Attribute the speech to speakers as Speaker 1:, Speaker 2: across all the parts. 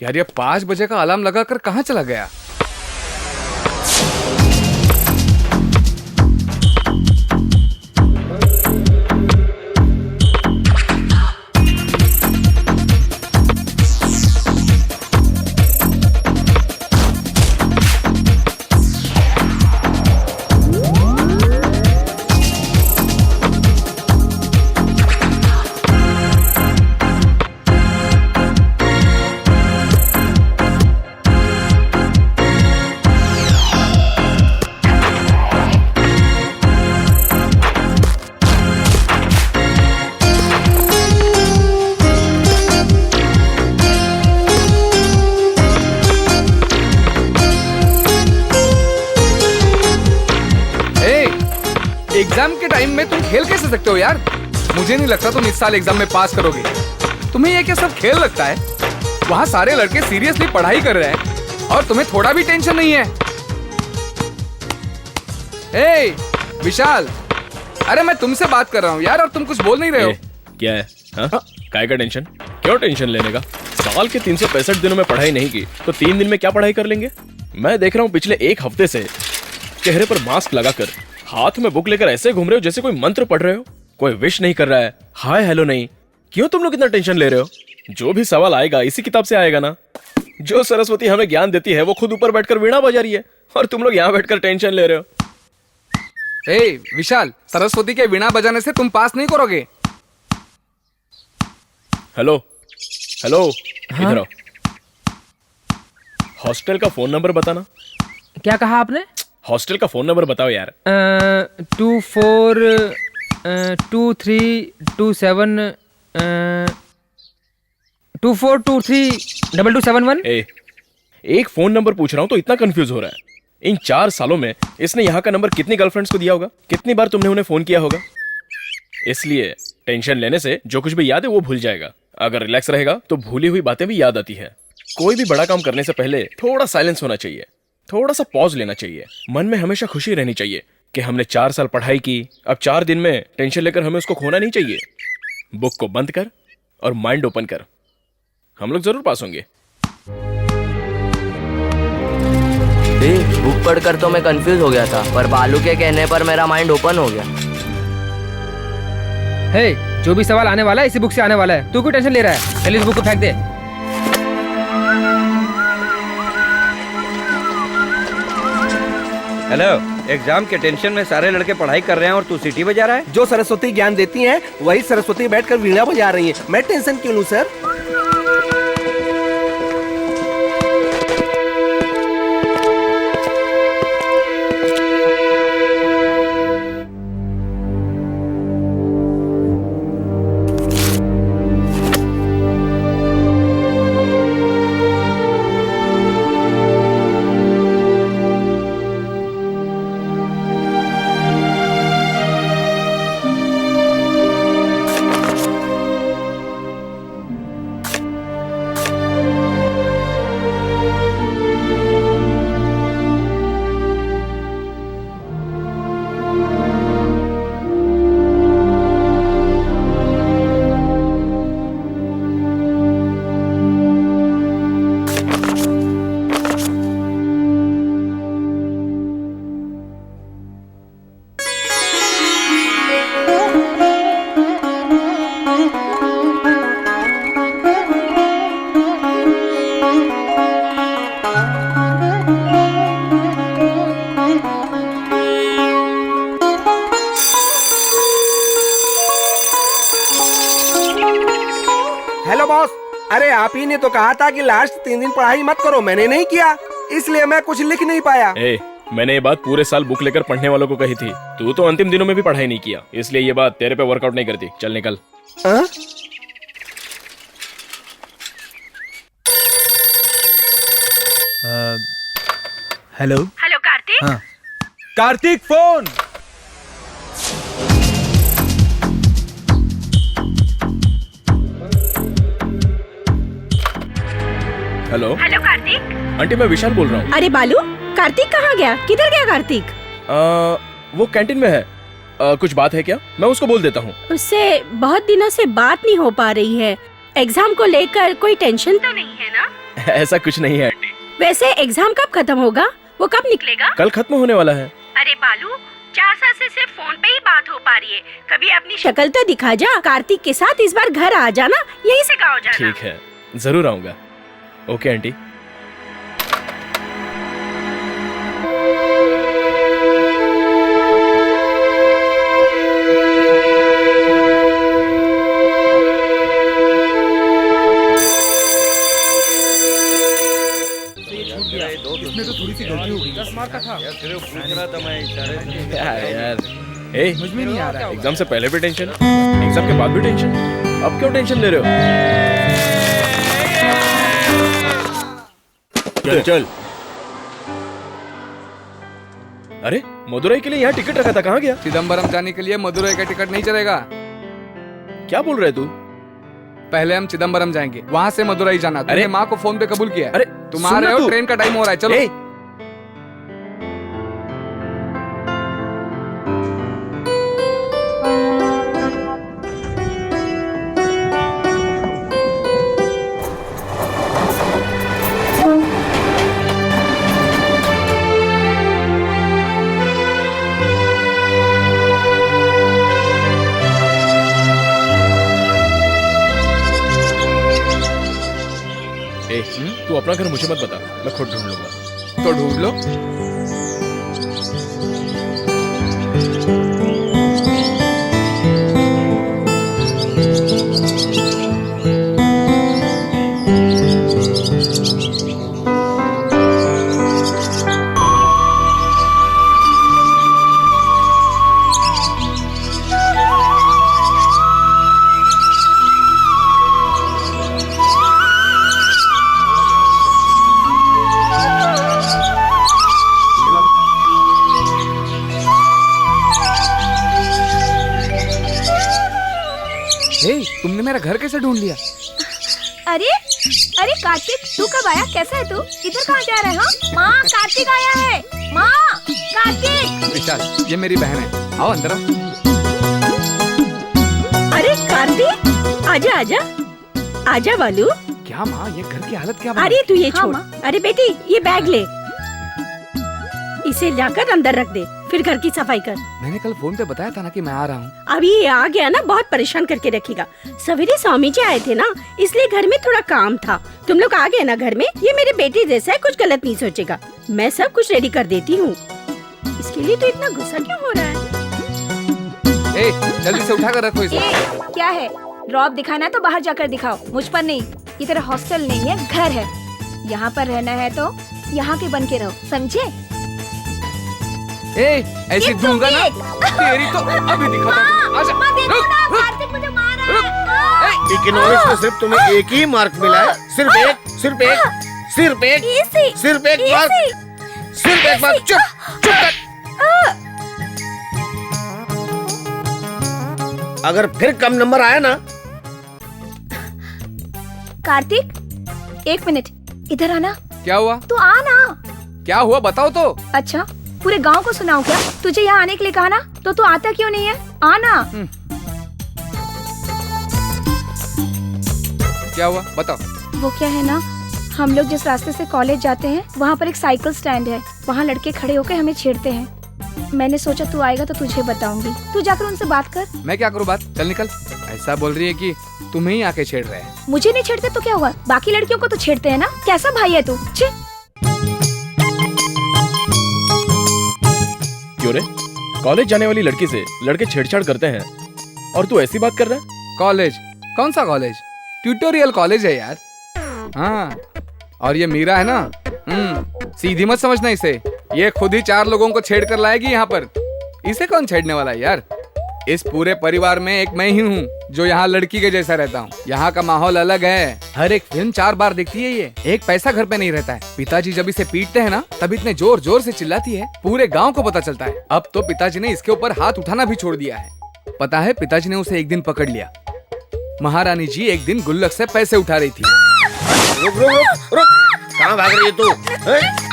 Speaker 1: यार ये 5 बजे का अलार्म लगाकर कहाँ चला गया? एग्जाम के टाइम में तुम खेल कैसे सकते हो यार? मुझे नहीं लगता तुम इस साल एग्जाम में पास करोगे। तुम्हें ये क्या सब खेल लगता है? वहाँ सारे लड़के सीरियसली पढ़ाई कर रहे हैं और तुम्हें थोड़ा भी टेंशन नहीं है। ए विशाल, अरे मैं तुमसे बात कर रहा हूँ यार और तुम कुछ बोल नहीं रहे हो।
Speaker 2: क्या है? काय का टेंशन? क्यों टेंशन लेने का? साल के 365 दिनों में पढ़ाई नहीं की तो 3 दिन में क्या पढ़ाई कर लेंगे? मैं देख रहा हूँ पिछले 1 हफ्ते से चेहरे पर मास्क लगाकर हाथ में बुक लेकर ऐसे घूम रहे हो जैसे कोई मंत्र पढ़ रहे हो। कोई विश नहीं कर रहा है, हाय हेलो नहीं। क्यों तुम लोग इतना टेंशन ले रहे हो? जो भी सवाल आएगा इसी किताब से आएगा ना। जो सरस्वती हमें ज्ञान देती है वो खुद ऊपर बैठकर वीणा बजा रही है और तुम लोग यहाँ बैठकर टेंशन ले रहे हो।
Speaker 1: ए विशाल, सरस्वती के वीणा बजाने से तुम पास नहीं करोगे।
Speaker 2: हेलो हेलो, इधर आओ। हॉस्टल का फोन नंबर बताना।
Speaker 3: क्या कहा आपने?
Speaker 2: हॉस्टल का फोन नंबर बताओ यार।
Speaker 3: 24232271।
Speaker 2: एक फोन नंबर पूछ रहा हूँ तो इतना कंफ्यूज हो रहा है। इन 4 सालों में इसने यहाँ का नंबर कितनी गर्लफ्रेंड्स को दिया होगा? कितनी बार तुमने उन्हें फोन किया होगा? इसलिए टेंशन लेने से जो कुछ भी याद है वो भूल जाएगा। अगर रिलैक्स रहेगा तो भूली हुई बातें भी याद आती है। कोई भी बड़ा काम करने से पहले थोड़ा साइलेंस होना चाहिए, थोड़ा सा पॉज लेना चाहिए। मन में हमेशा खुशी रहनी चाहिए कि हमने 4 साल पढ़ाई की, अब 4 दिन में टेंशन लेकर हमें उसको खोना नहीं चाहिए। बुक को बंद कर और माइंड ओपन कर, हम लोग जरूर पास होंगे।
Speaker 4: बुक पढ़कर तो मैं कंफ्यूज हो गया था, पर बालू के कहने पर मेरा माइंड ओपन हो गया।
Speaker 3: हे, जो भी सवाल आने वाला है इसी बुक से आने वाला है। तू क्यों टेंशन ले रहा है? चल इस बुक को फेंक दे।
Speaker 5: हेलो, एग्जाम के टेंशन में सारे लड़के पढ़ाई कर रहे हैं और तू सीटी बजा रहा है।
Speaker 6: जो सरस्वती ज्ञान देती हैं वही सरस्वती बैठकर वीणा बजा रही हैं। मैं टेंशन क्यों लूं सर? हेलो बॉस, अरे आप ही ने तो कहा था कि लास्ट 3 दिन पढ़ाई मत करो। मैंने नहीं किया, इसलिए मैं कुछ लिख नहीं पाया।
Speaker 2: मैंने ये बात पूरे साल बुक लेकर पढ़ने वालों को कही थी। तू तो अंतिम दिनों में भी पढ़ाई नहीं किया, इसलिए ये बात तेरे पे वर्कआउट नहीं करती। चल निकल।
Speaker 6: Hello
Speaker 7: hello Kartik.
Speaker 6: हाँ। Kartik phone.
Speaker 2: Hello
Speaker 7: hello Kartik.
Speaker 2: Aunty, मैं विशाल बोल रहा हूँ।
Speaker 7: अरे बालू, कार्तिक कहाँ गया? किधर गया कार्तिक?
Speaker 2: वो कैंटीन में है। कुछ बात है क्या? मैं उसको बोल देता हूँ।
Speaker 7: उससे बहुत दिनों से बात नहीं हो पा रही है। एग्जाम को लेकर कोई टेंशन तो नहीं है ना?
Speaker 2: ऐसा कुछ नहीं है आंटी।
Speaker 7: वैसे एग्जाम कब खत्म होगा? वो कब निकलेगा?
Speaker 2: कल खत्म होने वाला है।
Speaker 7: अरे बालू, 4 साल से सिर्फ फोन पे ही बात हो पा रही है। कभी अपनी शक्ल तो दिखा जा। कार्तिक के साथ इस बार घर आ जाना, यहीं से गाँव जाना।
Speaker 2: ठीक है, जरूर आऊंगा। Okay aunty. यार ए,
Speaker 1: समझ में नहीं आ रहा है।
Speaker 2: एग्जाम से पहले भी टेंशन, एग्जाम के बाद भी टेंशन, अब क्यों टेंशन ले रहे हो? चल चल। अरे मदुरई के लिए यहाँ टिकट रखा था, कहाँ गया?
Speaker 1: चिदम्बरम जाने के लिए मदुरई का टिकट नहीं चलेगा।
Speaker 2: क्या बोल रहे तू?
Speaker 1: पहले हम चिदम्बरम जाएंगे, वहाँ से मदुरई जाना। तुमने माँ को फोन पे कबूल किया।
Speaker 2: अरे
Speaker 1: तुम आ रहे हो, ट्रेन का टाइम हो रहा है, चलो।
Speaker 2: ए, तू अपना घर मुझे मत बता, मैं खुद ढूंढ लूंगा।
Speaker 1: तो ढूंढ लो। तुमने मेरा घर कैसे ढूंढ लिया?
Speaker 8: अरे अरे कार्तिक, तू कब आया? कैसा है तू? इधर कहाँ जा रहा है? हाँ माँ, कार्तिक आया है। माँ, कार्तिक।
Speaker 1: विशाल, ये मेरी बहन है, आओ अंदर आओ।
Speaker 7: अरे कार्तिक, आजा आजा आजा बालू।
Speaker 1: क्या माँ, ये घर की हालत क्या?
Speaker 7: अरे तू ये
Speaker 8: हाँ,
Speaker 7: छोड़। अरे बेटी, ये बैग ले, इसे लाकर अंदर रख दे, फिर घर की सफाई कर।
Speaker 1: मैंने कल फोन पे बताया था ना कि मैं आ रहा हूँ।
Speaker 7: अभी ये आ गया ना, बहुत परेशान करके रखेगा। सवेरे स्वामी जी आए थे ना, इसलिए घर में थोड़ा काम था। तुम लोग आ गए ना घर में, ये मेरे बेटे जैसा है, कुछ गलत नहीं सोचेगा। मैं सब कुछ रेडी कर देती हूँ। इसके लिए तो इतना गुस्सा क्यों हो रहा है?
Speaker 1: ए, जल्दी से उठा कर रखो इसे।
Speaker 8: क्या है? ड्रॉप दिखाना है तो बाहर जाकर दिखाओ, मुझ पर नहीं। ये तेरा हॉस्टल नहीं है, घर है। यहाँ पर रहना है तो यहाँ के बन के रहो, समझे?
Speaker 1: ए, ऐसी दूंगा ना तेरी तो अभी दिखाता हूँ। आजा, रुक,
Speaker 8: मुझे मार रहा है।
Speaker 9: इकोनॉमिक्स में सिर्फ तुम्हें एक ही मार्क मिला है, सिर्फ एक, सिर्फ एक, सिर्फ एक, सिर्फ एक मार्क, सिर्फ एक मार्क। चुप चुप कर। अगर फिर कम नंबर आया ना।
Speaker 8: कार्तिक, 1 मिनट, इधर आना।
Speaker 1: क्या हुआ?
Speaker 8: तू आना।
Speaker 1: क्या हुआ बताओ तो।
Speaker 8: अच्छा, पूरे गांव को सुनाऊं क्या? तुझे यहाँ आने के लिए कहा ना, तो तू आता क्यों नहीं है? आना।
Speaker 1: क्या हुआ बताओ।
Speaker 8: वो क्या है ना, हम लोग जिस रास्ते से कॉलेज जाते हैं, वहाँ पर एक साइकिल स्टैंड है। वहाँ लड़के खड़े होकर हमें छेड़ते हैं। मैंने सोचा तू आएगा तो तुझे बताऊंगी। तू जाकर उनसे बात कर।
Speaker 1: मैं क्या करूँ बात? चल निकल। ऐसा बोल रही है कि तुम्हें ही आके छेड़ रहे हैं।
Speaker 8: मुझे नहीं छेड़ते तो क्या हुआ? बाकी लड़कियों को तो छेड़ते हैं ना। कैसा भाई है तू? छे।
Speaker 2: क्यों रे? कॉलेज जाने वाली लड़की से लड़के छेड़छाड़ करते हैं और तू ऐसी बात कर रहा है?
Speaker 1: कॉलेज? कौन सा कॉलेज? ट्यूटोरियल कॉलेज है यार। हाँ, और ये मीरा है ना, सीधी मत समझना इसे। ये खुद ही 4 लोगों को छेड़ कर लाएगी यहाँ पर। इसे कौन छेड़ने वाला है यार? इस पूरे परिवार में एक मैं ही हूँ जो यहाँ लड़की के जैसा रहता हूँ। यहाँ का माहौल अलग है। हर एक फिल्म 4 बार देखती है ये। एक पैसा घर पे नहीं रहता है। पिताजी जब इसे पीटते हैं ना, तब इतने जोर जोर से चिल्लाती है, पूरे गांव को पता चलता है। अब तो पिताजी ने इसके ऊपर हाथ उठाना भी छोड़ दिया है। पता है, पिताजी ने उसे एक दिन पकड़ लिया। महारानी जी एक दिन गुल्लक से पैसे उठा रही थी।
Speaker 9: रुक रुक रुक रुक, कहाँ भाग रही है तू?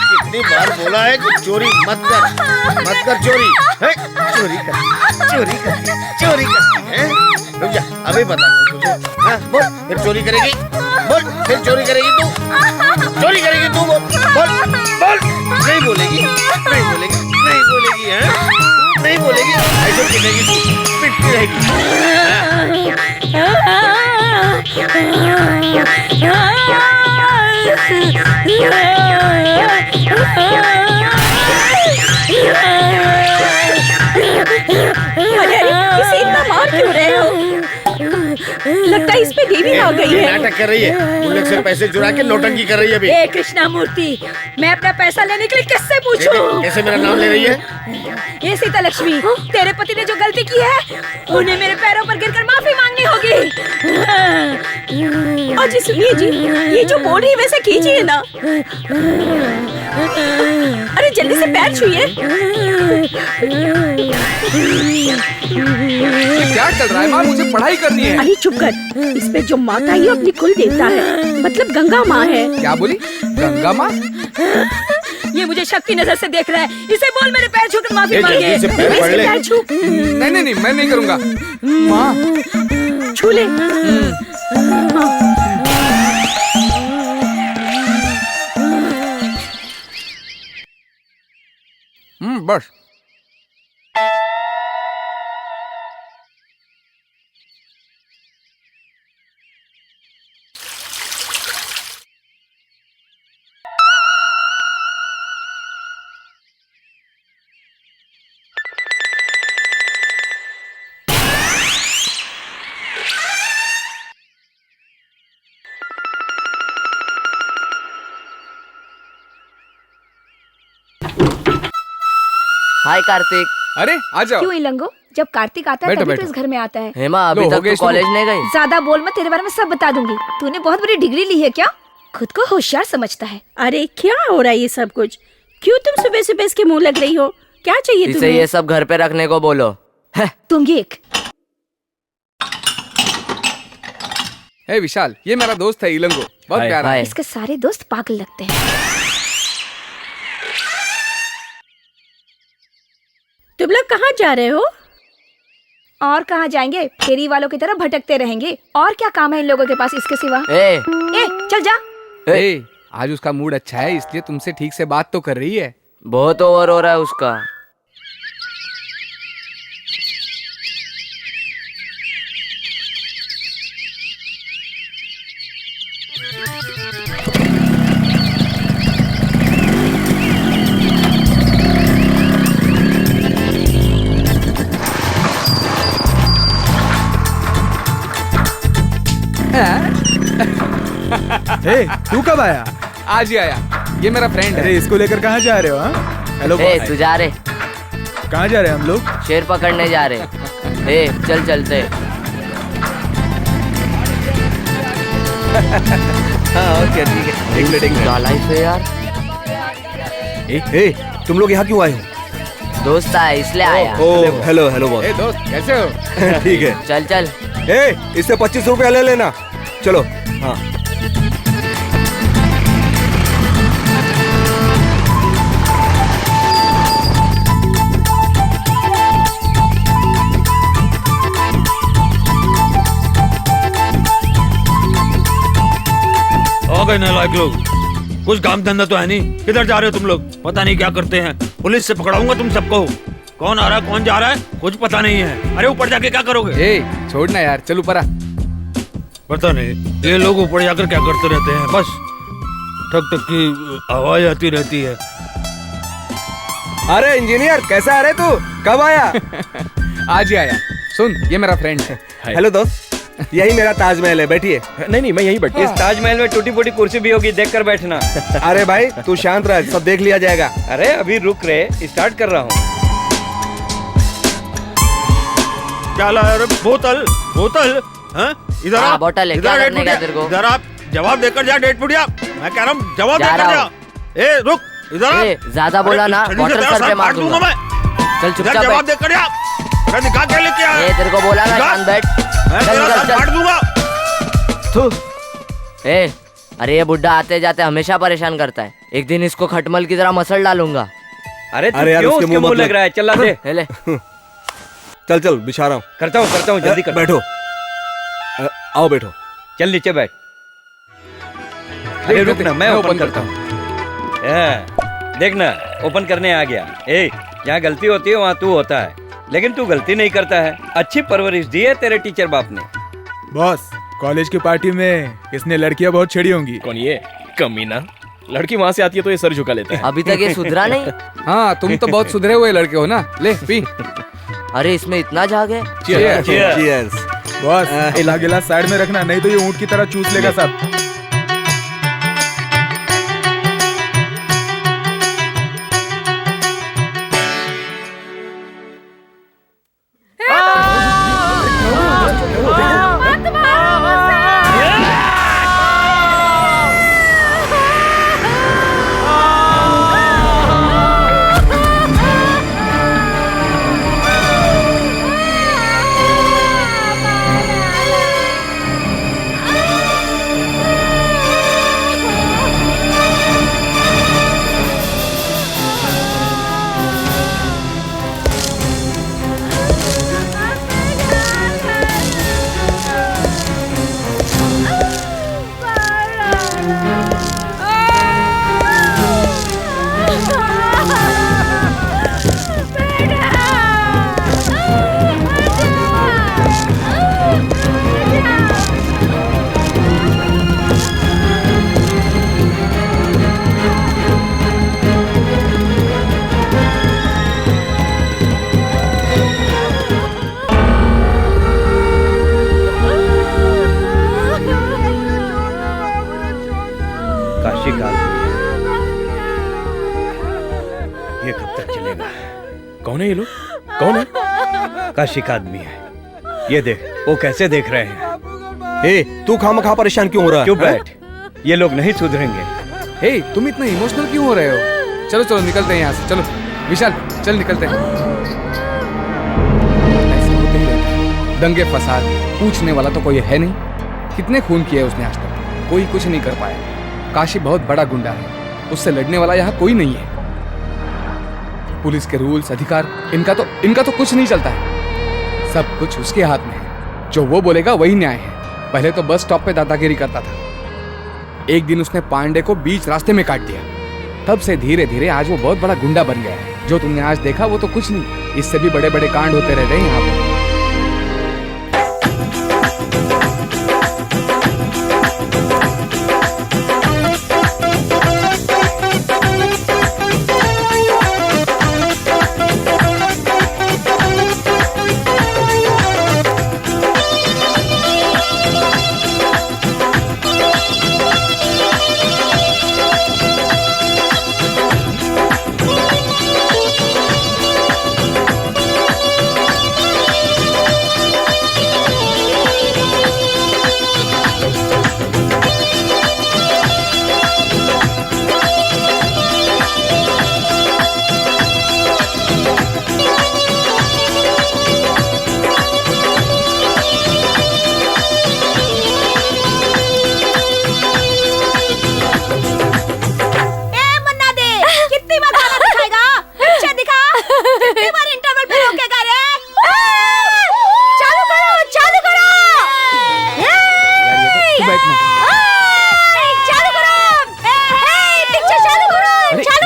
Speaker 9: कितनी बार बोला है कि चोरी मत कर, मत कर चोरी। चोरी कर, चोरी करती, चोरी करती है। रुक जा, अभी बताता हूँ तुझे। हाँ, बोल, फिर चोरी करेगी? बोल। फिर चोरी करेगी तू? चोरी करेगी तू? बोल बोल बोल। नहीं बोलेगी, नहीं बोलेगी, नहीं बोलेगी, हैं? नहीं बोलेगी, ऐसे गिनेगी तू, पिटती रहेगी।
Speaker 7: अरे इसे इतना मार क्यों रहे हो? लगता है इस पे देवी आ गई है।
Speaker 9: नाटक कर रही है, गुल्लक से पैसे चुरा के नौटंकी कर रही है अभी।
Speaker 8: ए कृष्णा मूर्ति, मैं अपना पैसा लेने के लिए किससे पूछूं?
Speaker 9: कैसे मेरा नाम ले रही है?
Speaker 8: ये सीता लक्ष्मी, तेरे पति ने जो गलती की है उन्हें मेरे पैरों पर गिरकर माफी मांगनी होगी।
Speaker 7: अजी सुनिए जी, ये जो बोल रही है वैसे कीजिए ना। अरे जल्दी से पैर छुइए।
Speaker 1: ये क्या चल रहा है माँ? मुझे पढ़ाई करनी है।
Speaker 7: अरे चुप कर, इस पे जो माता है ये अपनी कुल देवता है, मतलब गंगा माँ है।
Speaker 1: क्या बोली? गंगा माँ?
Speaker 8: ये मुझे शक की नजर से देख रहा है, इसे बोल मेरे पैर छूकर माफी मांगे।
Speaker 9: जल्दी से पैर पकड़ ले।
Speaker 7: पैर छू।
Speaker 1: नहीं नहीं नहीं, मैं नहीं करूँगा। माँ
Speaker 7: छू ले।
Speaker 1: बस।
Speaker 4: हाय कार्तिक।
Speaker 1: अरे आ जाओ।
Speaker 8: क्यों इलंगो, जब कार्तिक आता है
Speaker 1: बैठो,
Speaker 8: तभी तो
Speaker 1: बैठो।
Speaker 8: इस घर में आता है।
Speaker 4: हेमा
Speaker 1: लो,
Speaker 4: अभी
Speaker 1: हो
Speaker 4: तक
Speaker 1: गई
Speaker 4: तू
Speaker 1: शुरू।
Speaker 4: कॉलेज नहीं गई?
Speaker 8: ज्यादा बोल मत, तेरे बारे में सब बता दूंगी। तूने बहुत बड़ी डिग्री ली है क्या? खुद को होशियार समझता है।
Speaker 7: अरे क्या हो रहा है ये सब कुछ? क्यों तुम सुबह सुबह इसके मुंह लग रही हो? क्या चाहिए
Speaker 4: इसे
Speaker 7: तुम्हें?
Speaker 4: ये सब घर पे रखने को बोलो।
Speaker 8: तुम ये एक
Speaker 1: हे विशाल, ये मेरा दोस्त है इलंगो, बहुत
Speaker 2: हाय,
Speaker 1: प्यारा है।
Speaker 4: हाय।
Speaker 8: इसके सारे दोस्त पागल लगते हैं।
Speaker 7: तुम लोग कहाँ जा रहे हो?
Speaker 8: और कहाँ जाएंगे, फेरी वालों की तरह भटकते रहेंगे। और क्या काम है इन लोगों के पास इसके सिवा?
Speaker 4: ए,
Speaker 8: चल जा।
Speaker 1: ए, आज उसका मूड अच्छा है इसलिए तुमसे ठीक से बात तो कर रही है।
Speaker 4: बहुत ओवर हो रहा है उसका।
Speaker 10: तू कब आया?
Speaker 1: आज ही आया, ये मेरा फ्रेंड है।
Speaker 10: अरे इसको लेकर कहाँ जा रहे हो? हाँ, हेलो
Speaker 4: ए,
Speaker 10: बॉय।
Speaker 4: तू जा रहे?
Speaker 10: कहाँ जा रहे हैं हम लोग?
Speaker 4: शेर पकड़ने जा रहे। ए, चल चलते।
Speaker 6: हाँ ओके ठीक है, एक मिनट
Speaker 4: क्या लाइफ है यार।
Speaker 6: तुम लोग यहाँ क्यों आए हो?
Speaker 4: दोस्त आया इसलिए आया।
Speaker 6: ओ हेलो हेलो बॉस।
Speaker 1: ए दोस्त, कैसे हो?
Speaker 6: ठीक है।
Speaker 4: चल चल।
Speaker 6: इससे 25 रुपया ले लेना। चलो। हाँ
Speaker 5: हो गए नालायक लोग, कुछ काम धंधा तो है नहीं। किधर जा रहे हो तुम लोग? पता नहीं क्या करते हैं। पुलिस से पकड़ाऊंगा तुम सबको। कौन आ रहा है कौन जा रहा है कुछ पता नहीं है। अरे ऊपर जाके क्या करोगे?
Speaker 1: ए, छोड़ना यार, चल ऊपर आ।
Speaker 5: पता नहीं ये लोग ऊपर जाकर क्या करते रहते हैं। बस ठक ठक की आवाज आती रहती है।
Speaker 6: अरे इंजीनियर, कैसा है रे तू? कब आया?
Speaker 1: आज ही आया। सुन, ये मेरा फ्रेंड है।
Speaker 6: हेलो दोस्त, यही मेरा ताजमहल है, बैठिए।
Speaker 2: नहीं नहीं, मैं यहीं बैठ
Speaker 5: इस ताजमहल में टूटी फूटी कुर्सी भी होगी, देख कर बैठना।
Speaker 6: अरे भाई तू शांत रह, सब देख लिया जाएगा।
Speaker 5: अरे अभी रुक रहे, स्टार्ट कर रहा हूँ। क्या लाया रे? बोतल बोतल? हाँ? इधर
Speaker 4: हाँ,
Speaker 5: आ,
Speaker 4: बोतल है।
Speaker 5: इधर
Speaker 4: क्या
Speaker 5: डेट
Speaker 4: करने का
Speaker 5: फुटिया।
Speaker 4: तेरे को?
Speaker 5: इधर आप जवाब देकर जा। डेट फुटिया, मैं कह रहा हूँ जवाब
Speaker 4: जा
Speaker 5: देकर
Speaker 4: रहा
Speaker 5: जा।
Speaker 4: हूँ।
Speaker 5: ए रुक, इधर आ।
Speaker 4: ए, ज्यादा बोला ना,
Speaker 5: अरे,
Speaker 4: बॉटल
Speaker 5: तेरा
Speaker 4: सर पे
Speaker 5: सर
Speaker 4: मार
Speaker 5: फाड़ दूंगा
Speaker 4: दूंगा।
Speaker 5: मैं।
Speaker 4: चल
Speaker 5: इधर
Speaker 4: चुपचाप
Speaker 5: जवाब
Speaker 4: बैठ।
Speaker 5: देकर जा। अरे दिखा क्या लेके आया?
Speaker 4: ए, तेरे को बोला ना,
Speaker 5: जा।
Speaker 4: शांत बैठ।
Speaker 5: मैं
Speaker 4: चल
Speaker 5: तेरा
Speaker 4: निकल,
Speaker 5: सर
Speaker 4: चल।
Speaker 5: फाड़ दूंगा।
Speaker 4: थू। ए, अरे ये बुड्ढा आते जाते हमेशा परेशान करता है। एक दिन इसको खटमल की तरह मसल डालूंगा।
Speaker 5: अरे तू
Speaker 6: अरे यार,
Speaker 5: क्यों
Speaker 6: उसके
Speaker 5: उसके
Speaker 6: मुंह
Speaker 5: मुंह
Speaker 6: मत
Speaker 5: लग रहा है? चला दे।
Speaker 4: ले ले।
Speaker 6: चल चल बिछा रहा हूँ।
Speaker 5: करता हूँ जल्दी कर।
Speaker 6: बैठो। आओ बैठो।
Speaker 5: चल नीचे बैठ।
Speaker 1: देख,
Speaker 11: रुक
Speaker 1: देख,
Speaker 11: ना, मैं
Speaker 1: open
Speaker 11: ओपन करता हूँ। देखना, ओपन करने आ गया। ए, यहाँ गलती होती है वहाँ तू होता है, लेकिन तू गलती नहीं करता है। अच्छी परवरिश दी है तेरे टीचर बाप ने।
Speaker 10: बॉस, कॉलेज की पार्टी में इसने लड़कियां बहुत छेड़ी होंगी।
Speaker 2: कौन ये कमीना? लड़की वहां से आती है तो ये सर झुका लेता है।
Speaker 4: अभी तक ये सुधरा नहीं।
Speaker 1: हाँ, तुम तो बहुत सुधरे हुए लड़के हो ना। ले पी।
Speaker 4: अरे इसमें इतना झाग है।
Speaker 10: Cheers। बॉस, इला गिलास साइड में रखना, नहीं तो ये ऊंट की तरह चूस लेगा सब।
Speaker 11: काशी का ये कब तक चलेगा?
Speaker 2: कौन है ये लोग? कौन है?
Speaker 11: काशी का आदमी है। ये देख, वो कैसे देख रहे हैं।
Speaker 6: ए, तू खामखा परेशान क्यों हो रहा है?
Speaker 11: चुप बैठ, ये लोग नहीं सुधरेंगे।
Speaker 1: हे, तुम इतना इमोशनल क्यों हो रहे हो? चलो चलो निकलते हैं यहाँ से। चलो विशाल, चल निकलते हैं। ऐसे होते ही रहता है। दंगे फसाद पूछने वाला तो कोई है नहीं। कितने खून किए उसने आज तक, कोई कुछ नहीं कर पाया। काशी बहुत बड़ा गुंडा है, उससे लड़ने वाला यहाँ कोई नहीं है। पुलिस के रूल्स, अधिकार, इनका तो कुछ नहीं चलता है। सब कुछ उसके हाथ में है। जो वो बोलेगा वही न्याय है। पहले तो बस स्टॉप पे दादागिरी करता था। एक दिन उसने पांडे को बीच रास्ते में काट दिया। तब से धीरे धीरे आज वो बहुत बड़ा गुंडा बन गया है। जो तुमने आज देखा वो तो कुछ नहीं, इससे भी बड़े बड़े कांड होते रहते हैं यहाँ पर।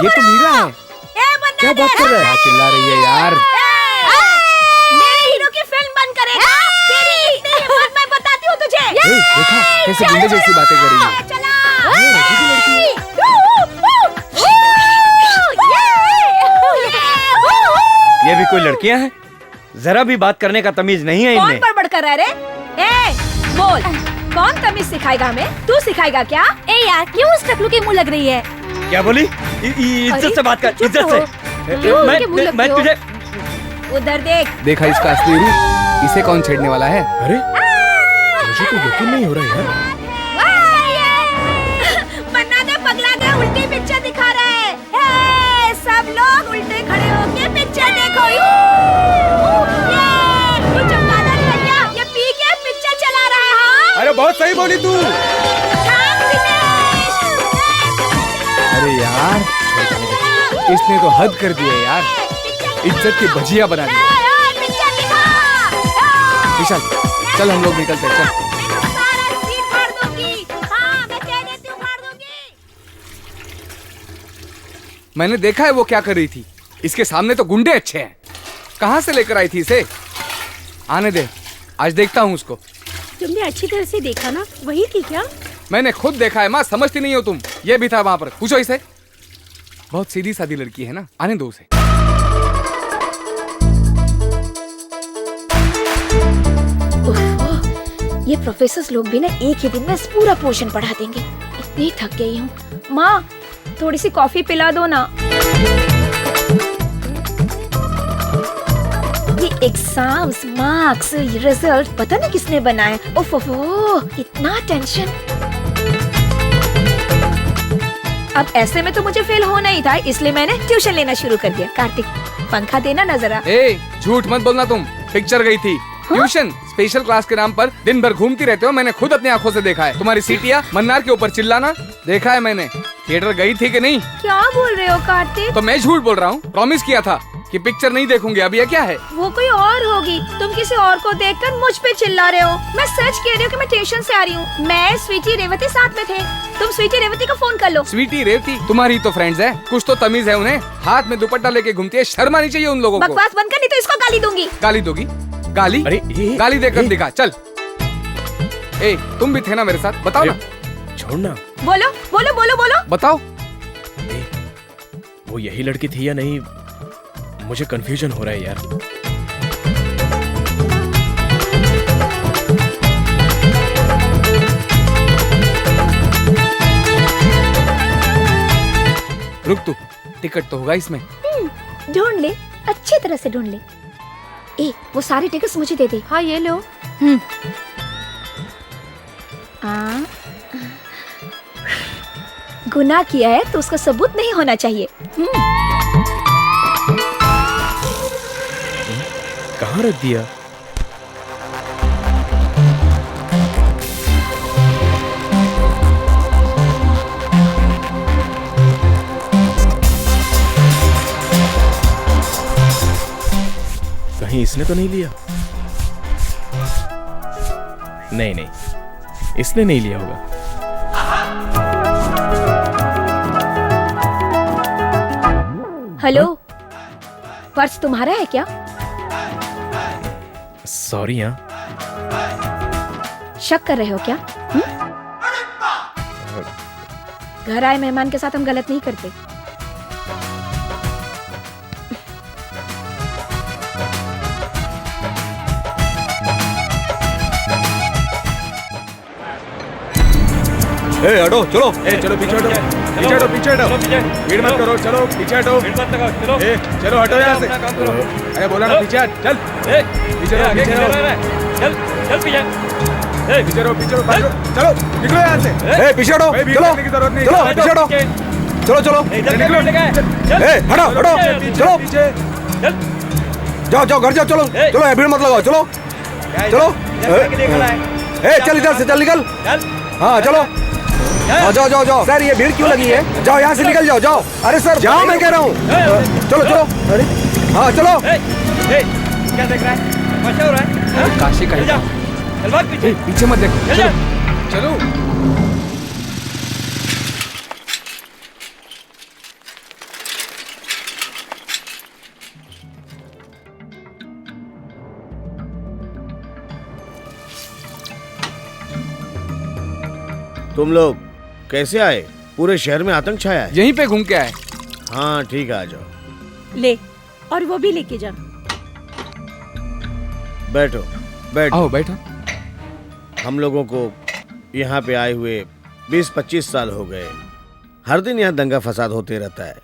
Speaker 1: ये तो मीरा है। क्या बात कर रहा है? चिल्ला रही है यार।
Speaker 8: मेरे हीरो की फिल्म बंद करेगा? तेरी इतनी हिम्मत मैं बताती हूँ तुझे।
Speaker 1: देखा कैसे गुंडे जैसी बातें कर रही है।
Speaker 11: ये भी कोई लड़कियां हैं? जरा भी बात करने का तमीज नहीं है
Speaker 8: कौन
Speaker 11: इनमें।
Speaker 8: बड़बड़ कर रहा है रे? ए, बोल, कौन तमीज सिखाएगा हमें? तू सिखाएगा क्या? ए यार, क्यों उस टकलू की मुंह लग रही है?
Speaker 11: क्या बोली? इज्जत से बात कर,
Speaker 8: चुप
Speaker 11: इज्जत
Speaker 8: रहो। क्यों उनके मुंह
Speaker 11: से।
Speaker 8: लगते
Speaker 11: मैं
Speaker 8: हो?
Speaker 11: तुझे
Speaker 8: उधर देख।
Speaker 1: देखा इसका असली रूप। इसे कौन छेड़ने वाला है?
Speaker 2: अरे मुझे तो यकीन नहीं हो रहा यार।
Speaker 8: मन्ना दे पगला दे उल्टी पिक्चर दिखा रहा है। हे, सब लोग उल्टे खड़े होके पिक्चर देखो। ये चमकादड़ भैया, ये पी के पिक्चर चला रहा है। हाँ?
Speaker 10: अरे बहुत सही बोली तू।
Speaker 1: अरे यार, इसने तो हद कर दी है यार। इज्जत की भजिया बना दी। विशाल, चल हम लोग निकलते हैं। चल। मैंने देखा है वो क्या कर रही थी। इसके सामने तो गुंडे अच्छे हैं। कहाँ से लेकर आई थी इसे? आने दे, आज देखता हूँ उसको।
Speaker 7: तुमने अच्छी तरह से देखा ना, वही थी क्या?
Speaker 1: मैंने खुद देखा है माँ, समझती नहीं हो तुम। ये भी था वहां पर, पूछो इसे। बहुत सीधी सादी लड़की है ना, आने दो उसे।
Speaker 8: ये प्रोफेसर लोग भी ना एक ही दिन में पूरा पोर्शन पढ़ा देंगे। इतनी थक गई हूँ। माँ, थोड़ी सी कॉफी पिला दो ना। ये एग्जाम्स, मार्क्स, रिजल्ट पता नहीं किसने बनाए। ओफो, इतना टेंशन। अब ऐसे में तो मुझे फेल होना ही था, इसलिए मैंने ट्यूशन लेना शुरू कर दिया। कार्तिक, पंखा देना ना जरा।
Speaker 1: झूठ मत बोलना, तुम पिक्चर गई थी। ट्यूशन स्पेशल क्लास के नाम पर दिन भर घूमती रहते हो। मैंने खुद अपनी आंखों से देखा है। तुम्हारी सीटियाँ मन्नार के ऊपर चिल्लाना देखा है मैंने। थिएटर गई थी कि नहीं?
Speaker 8: क्या बोल रहे हो कार्तिक?
Speaker 1: तो मैं झूठ बोल रहा हूँ? प्रॉमिस किया था कि पिक्चर नहीं देखूंगी। अब ये क्या है?
Speaker 8: वो कोई और होगी। तुम किसी और को देखकर मुझ पे चिल्ला रहे हो। मैं सच कह रही हूँ कि मैं ट्यूशन से आ रही हूँ। मैं, स्वीटी, रेवती साथ में थे। तुम स्वीटी, रेवती को फोन कर लो।
Speaker 1: स्वीटी, रेवती तुम्हारी तो फ्रेंड्स है, कुछ तो तमीज है उन्हें। हाथ में दुपट्टा लेके घूमती है, शर्म आनी चाहिए उन लोगों को।
Speaker 8: बकवास बंद कर, नहीं तो इसको गाली दूंगी।
Speaker 1: गाली दोगी? गाली?
Speaker 2: अरे
Speaker 1: गाली देकर दिखा, चल। तुम भी थे ना मेरे साथ, बताओ ना।
Speaker 2: छोड़ना।
Speaker 8: बोलो बोलो बोलो बोलो।
Speaker 1: बताओ।
Speaker 2: वो यही लड़की थी या नहीं, मुझे कंफ्यूजन हो रहा है यार।
Speaker 1: रुक तू, टिकट तो होगा इसमें।
Speaker 8: ढूंढ ले, अच्छी तरह से ढूंढ ले। वो सारे टिकट्स मुझे दे दे। हाँ, ये लो। गुनाह किया है तो उसका सबूत नहीं होना चाहिए।
Speaker 2: कहाँ रख दिया? कहीं इसने तो नहीं लिया? नहीं, इसने नहीं लिया होगा।
Speaker 8: हेलो, पर्स तुम्हारा है क्या?
Speaker 2: सॉरी। हाँ,
Speaker 8: शक कर रहे हो क्या? घर आए मेहमान के साथ हम गलत नहीं करते।
Speaker 9: हटो, चलो।
Speaker 10: चलो पीछे हटो, पीछे हटो, पीछे हटो। भीड़ मत करो, चलो पीछे हटो। चलो हटो यहाँ से। अरे बोला ना पीछे हट, चल। पीछे रहो, पीछे रहो।
Speaker 11: चल पीछे।
Speaker 10: पीछे रहो, पीछे रहो, चलो निकलो यहाँ से।
Speaker 9: पीछे हटो,
Speaker 10: भीड़
Speaker 9: चलो।
Speaker 10: लगने की जरूरत नहीं।
Speaker 9: चलो, पीछे हटो। चलो,
Speaker 10: निकलो।
Speaker 9: हटो, चलो।
Speaker 10: पीछे
Speaker 9: जाओ, घर जाओ, चलो। भीड़ मत लगाओ, चलो। चल इधर से, चल निकल। हाँ, चलो। जाओ। सर, ये भीड़ क्यों लगी है? जाओ यहाँ से, निकल जाओ। अरे सर, जाओ, मैं कह रहा हूँ। चलो। अरे हाँ, चलो।
Speaker 11: क्या देख रहा है? क्या हो रहा है?
Speaker 1: काशी का
Speaker 11: चल भाग पीछे।
Speaker 1: पीछे मत देखो, चलो।
Speaker 9: तुम लोग कैसे आए? पूरे शहर में आतंक छाया है।
Speaker 1: यहीं पे घूम के आए।
Speaker 9: हाँ, ठीक है, आ जाओ।
Speaker 7: ले, और वो भी लेके जा।
Speaker 9: बैठो।
Speaker 1: आओ, बैठो।
Speaker 9: हम लोगों को यहाँ पे आए हुए 20-25 साल हो गए। हर दिन यहाँ दंगा फसाद होते रहता है।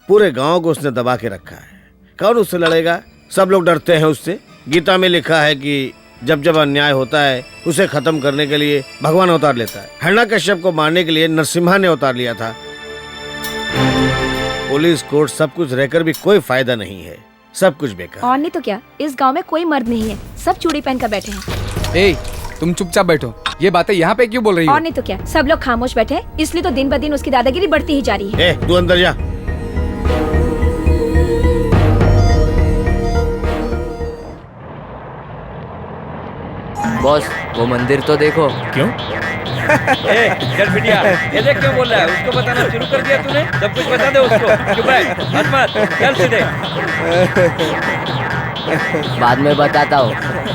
Speaker 9: पूरे गांव को उसने दबा के रखा है। कौन उससे लड़ेगा? सब लोग डरते हैं उससे। गीता में लिखा है कि जब अन्याय होता है उसे खत्म करने के लिए भगवान अवतार लेता है। हिरण्यकश्यप को मारने के लिए नरसिम्हा ने अवतार लिया था। पुलिस, कोर्ट, सब कुछ रहकर भी कोई फायदा नहीं है। सब कुछ बेकार।
Speaker 8: और नहीं तो क्या, इस गांव में कोई मर्द नहीं है, सब चूड़ी पहन कर बैठे हैं।
Speaker 1: तुम चुपचाप बैठो। ये बातें यहाँ पे क्यों बोल रही हो?
Speaker 8: और नहीं तो क्या, सब लोग खामोश बैठे हैं, इसलिए तो दिन ब दिन उसकी दादागिरी बढ़ती ही जा रही है।
Speaker 9: तू अंदर जा।
Speaker 4: बॉस वो मंदिर तो देखो।
Speaker 2: क्यों?
Speaker 11: ए, चल बिटिया, ये देख क्यों बोल रहा है? उसको बताना शुरू कर दिया तूने? सब कुछ बता दे उसको। चुप रह, मत चल सीधे।
Speaker 4: बाद में बताता हूँ।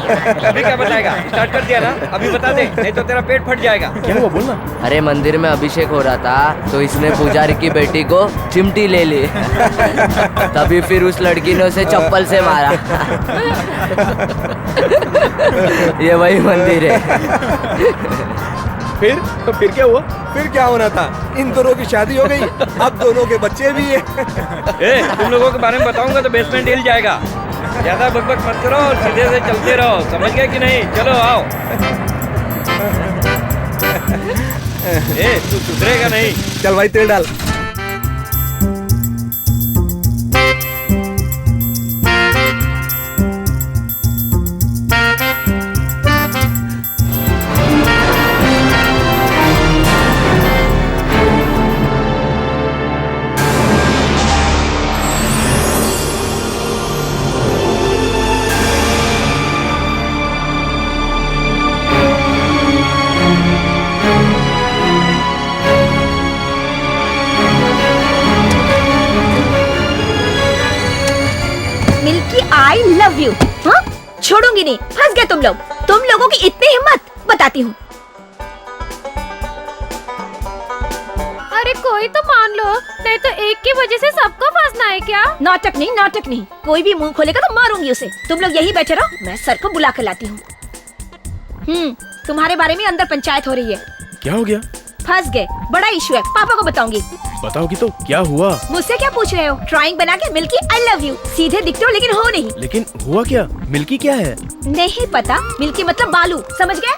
Speaker 11: अभी क्या बताएगा? स्टार्ट कर दिया ना, अभी बता दे, नहीं तो तेरा पेट फट जाएगा।
Speaker 2: क्या हुआ बोलना?
Speaker 4: अरे मंदिर में अभिषेक हो रहा था तो इसने पुजारी की बेटी को चिमटी ले ली। तभी फिर उस लड़की ने उसे चप्पल से मारा। ये वही मंदिर है।
Speaker 2: फिर क्या हुआ?
Speaker 6: फिर क्या होना था, इन दोनों की शादी हो गई, अब दोनों के बच्चे भी है।
Speaker 11: ए, तुम लोगों के बारे में बताऊंगा तो बेसमेंट हिल जाएगा। ज्यादा बकबक मत करो और सीधे से चलते रहो, समझ गए कि नहीं? चलो आओ। ए, तू सुधरेगा नहीं।
Speaker 6: चल भाई तेल डाल।
Speaker 8: I love you. हाँ छोड़ूंगी नहीं, फंस गए तुम लोग। तुम लोगों की इतनी हिम्मत, बताती हूँ।
Speaker 12: अरे कोई तो मान लो, नहीं तो एक की वजह से सबको फंसना है क्या?
Speaker 8: नाटक नहीं, नाटक नहीं। कोई भी मुंह खोलेगा तो मारूंगी उसे। तुम लोग यही बैठे रहो, मैं सर को बुला कर लाती हूँ। तुम्हारे बारे में अंदर पंचायत हो रही है।
Speaker 2: क्या हो गया?
Speaker 8: फंस गए, बड़ा इशू है, पापा को बताऊंगी।
Speaker 2: बताओगी तो क्या हुआ?
Speaker 8: मुझसे क्या पूछ रहे हो? ड्राइंग बना के मिल्की आई लव यू, सीधे दिखते हो लेकिन हो नहीं।
Speaker 2: लेकिन हुआ क्या? मिल्की क्या है?
Speaker 8: नहीं पता, मिल्की मतलब बालू, समझ गए?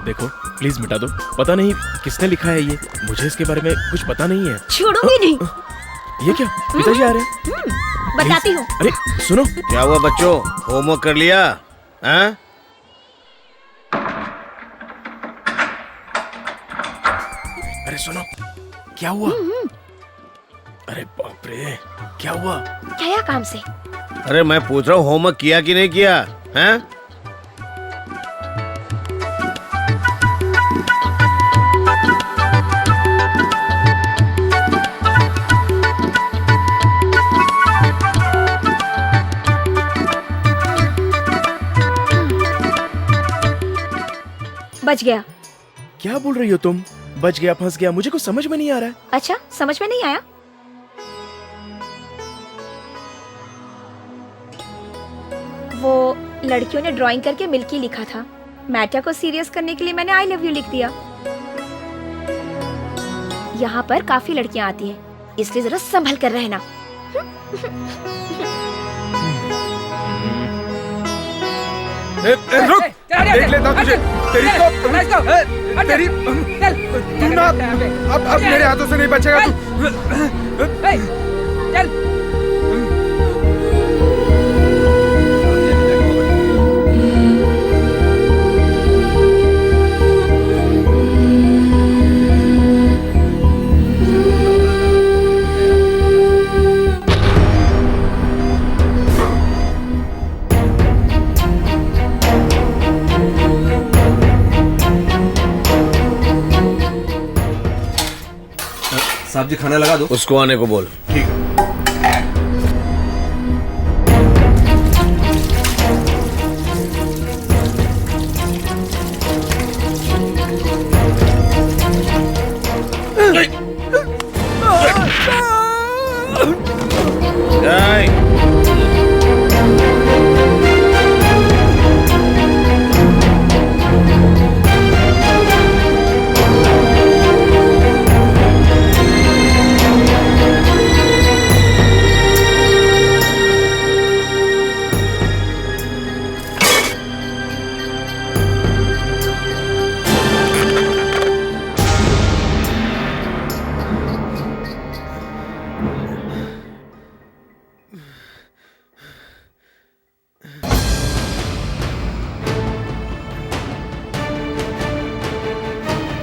Speaker 2: देखो प्लीज मिटा दो, पता नहीं किसने लिखा है ये, मुझे इसके बारे में कुछ पता नहीं है।
Speaker 8: छोड़ूंगी नहीं।
Speaker 2: ये क्या, पिताजी आ रहे हैं?
Speaker 8: बताती हूँ।
Speaker 2: अरे सुनो।
Speaker 9: क्या हुआ बच्चों, होमवर्क कर लिया? हाँ?
Speaker 2: अरे सुनो, क्या हुआ? अरे बाप रे, क्या हुआ?
Speaker 8: क्या काम से?
Speaker 9: अरे मैं पूछ रहा हूँ होमवर्क किया कि नहीं किया? हैं?
Speaker 8: बच गया।
Speaker 2: क्या बोल रही हो तुम? बच गया, फंस गया, मुझे कुछ समझ में नहीं आ रहा है।
Speaker 8: अच्छा, समझ में नहीं आया? वो लड़कियों ने ड्राइंग करके मिल्की लिखा था। मैटर को सीरियस करने के लिए मैंने आई लव यू लिख दिया। यहाँ पर काफी लड़कियाँ आती हैं, इसलिए जरा संभल कर रहना।
Speaker 10: रुक, देख लेता हूँ तुझे। तेरी तू ना अब मेरे हाथों से नहीं बचेगा तू।
Speaker 3: चल।
Speaker 10: साहब जी खाना लगा दो।
Speaker 9: उसको आने को बोल।
Speaker 10: ठीक है।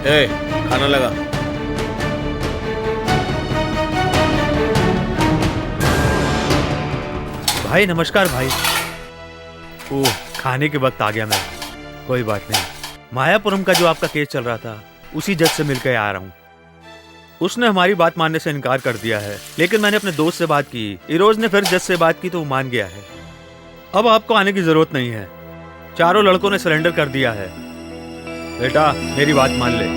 Speaker 9: ए, खाना लगा।
Speaker 5: भाई नमस्कार भाई। ओह खाने के वक्त आ गया मैं। कोई बात नहीं। मायापुरम का जो आपका केस चल रहा था उसी जज से मिलकर आ रहा हूँ। उसने हमारी बात मानने से इनकार कर दिया है, लेकिन मैंने अपने दोस्त से बात की, इरोज ने फिर जज से बात की तो वो मान गया है। अब आपको आने की जरूरत नहीं है, चारों लड़कों ने सरेंडर कर दिया है। बेटा मेरी बात मान ले।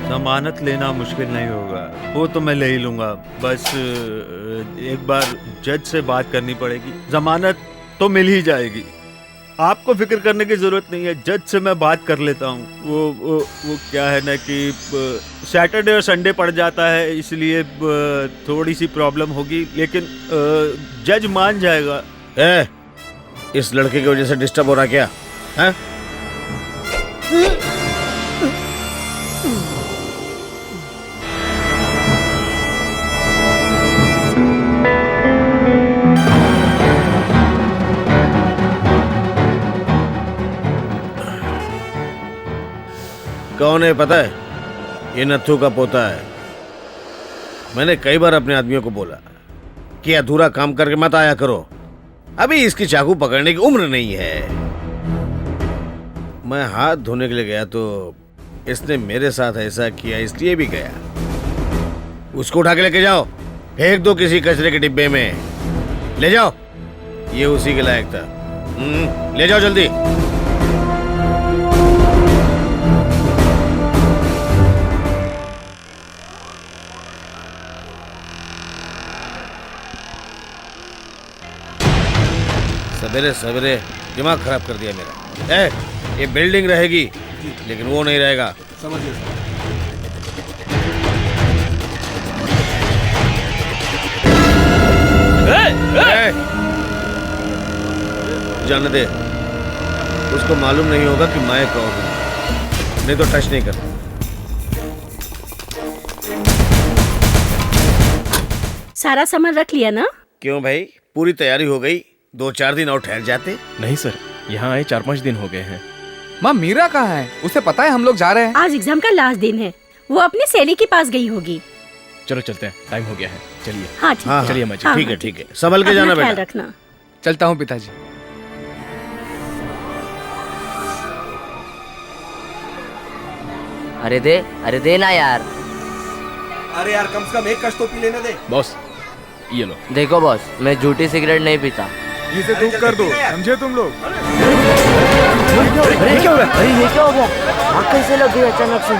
Speaker 5: जमानत लेना मुश्किल नहीं होगा, वो तो मैं ले ही लूंगा। बस एक बार जज से बात करनी पड़ेगी, जमानत तो मिल ही जाएगी। आपको फिक्र करने की जरूरत नहीं है, जज से मैं बात कर लेता हूँ। वो क्या है ना कि सैटरडे और संडे पड़ जाता है, इसलिए थोड़ी सी प्रॉब्लम होगी, लेकिन जज मान जाएगा।
Speaker 9: इस लड़के की वजह से डिस्टर्ब हो रहा क्या है? कौन है पता है? ये नत्थू का पोता है। मैंने कई बार अपने आदमियों को बोला कि अधूरा काम करके मत आया करो, अभी इसकी चाकू पकड़ने की उम्र नहीं है। मैं हाथ धोने के लिए गया तो इसने मेरे साथ ऐसा किया, इसलिए भी गया। उसको उठा के लेके जाओ, फेंक दो किसी कचरे के डिब्बे में, ले जाओ, ये उसी के लायक था। ले जाओ जल्दी। सवेरे सवेरे दिमाग खराब कर दिया मेरा। ये बिल्डिंग रहेगी लेकिन वो नहीं रहेगा।
Speaker 10: समझिए।
Speaker 9: जाने दे, उसको मालूम नहीं होगा कि मैं कौन हूं, नहीं तो टच नहीं करता।
Speaker 7: सारा सामान रख लिया ना?
Speaker 9: क्यों भाई, पूरी तैयारी हो गई? 2-4 दिन और ठहर जाते।
Speaker 2: नहीं सर, यहाँ आए 4-5 दिन हो गए हैं।
Speaker 1: माँ मीरा कहाँ है? उसे पता है हम लोग जा रहे हैं?
Speaker 7: आज एग्जाम का लास्ट दिन है, वो अपनी सहेली के पास गई होगी।
Speaker 2: चलो चलते हैं, टाइम हो गया है, चलिए।
Speaker 7: हाँ ठीक है।
Speaker 2: चलिए अम्मा जी।
Speaker 7: हाँ,
Speaker 9: ठीक है
Speaker 7: हाँ,
Speaker 9: ठीक है, संभल के जाना
Speaker 7: अपना ख्याल
Speaker 9: बेटा।
Speaker 7: रखना।
Speaker 1: चलता हूँ पिताजी।
Speaker 4: अरे दे ना यार।
Speaker 6: अरे यार कम से कम एक कश तो पी लेने दे।
Speaker 2: बॉस ये लो।
Speaker 4: देखो बॉस, मैं झूठी सिगरेट नहीं पीता।
Speaker 10: इसे थूक कर दो, समझे तुम लोग?
Speaker 4: अरे क्या हो गया? अरे ये क्या हो गया? आग कैसे लग गई अचानक से?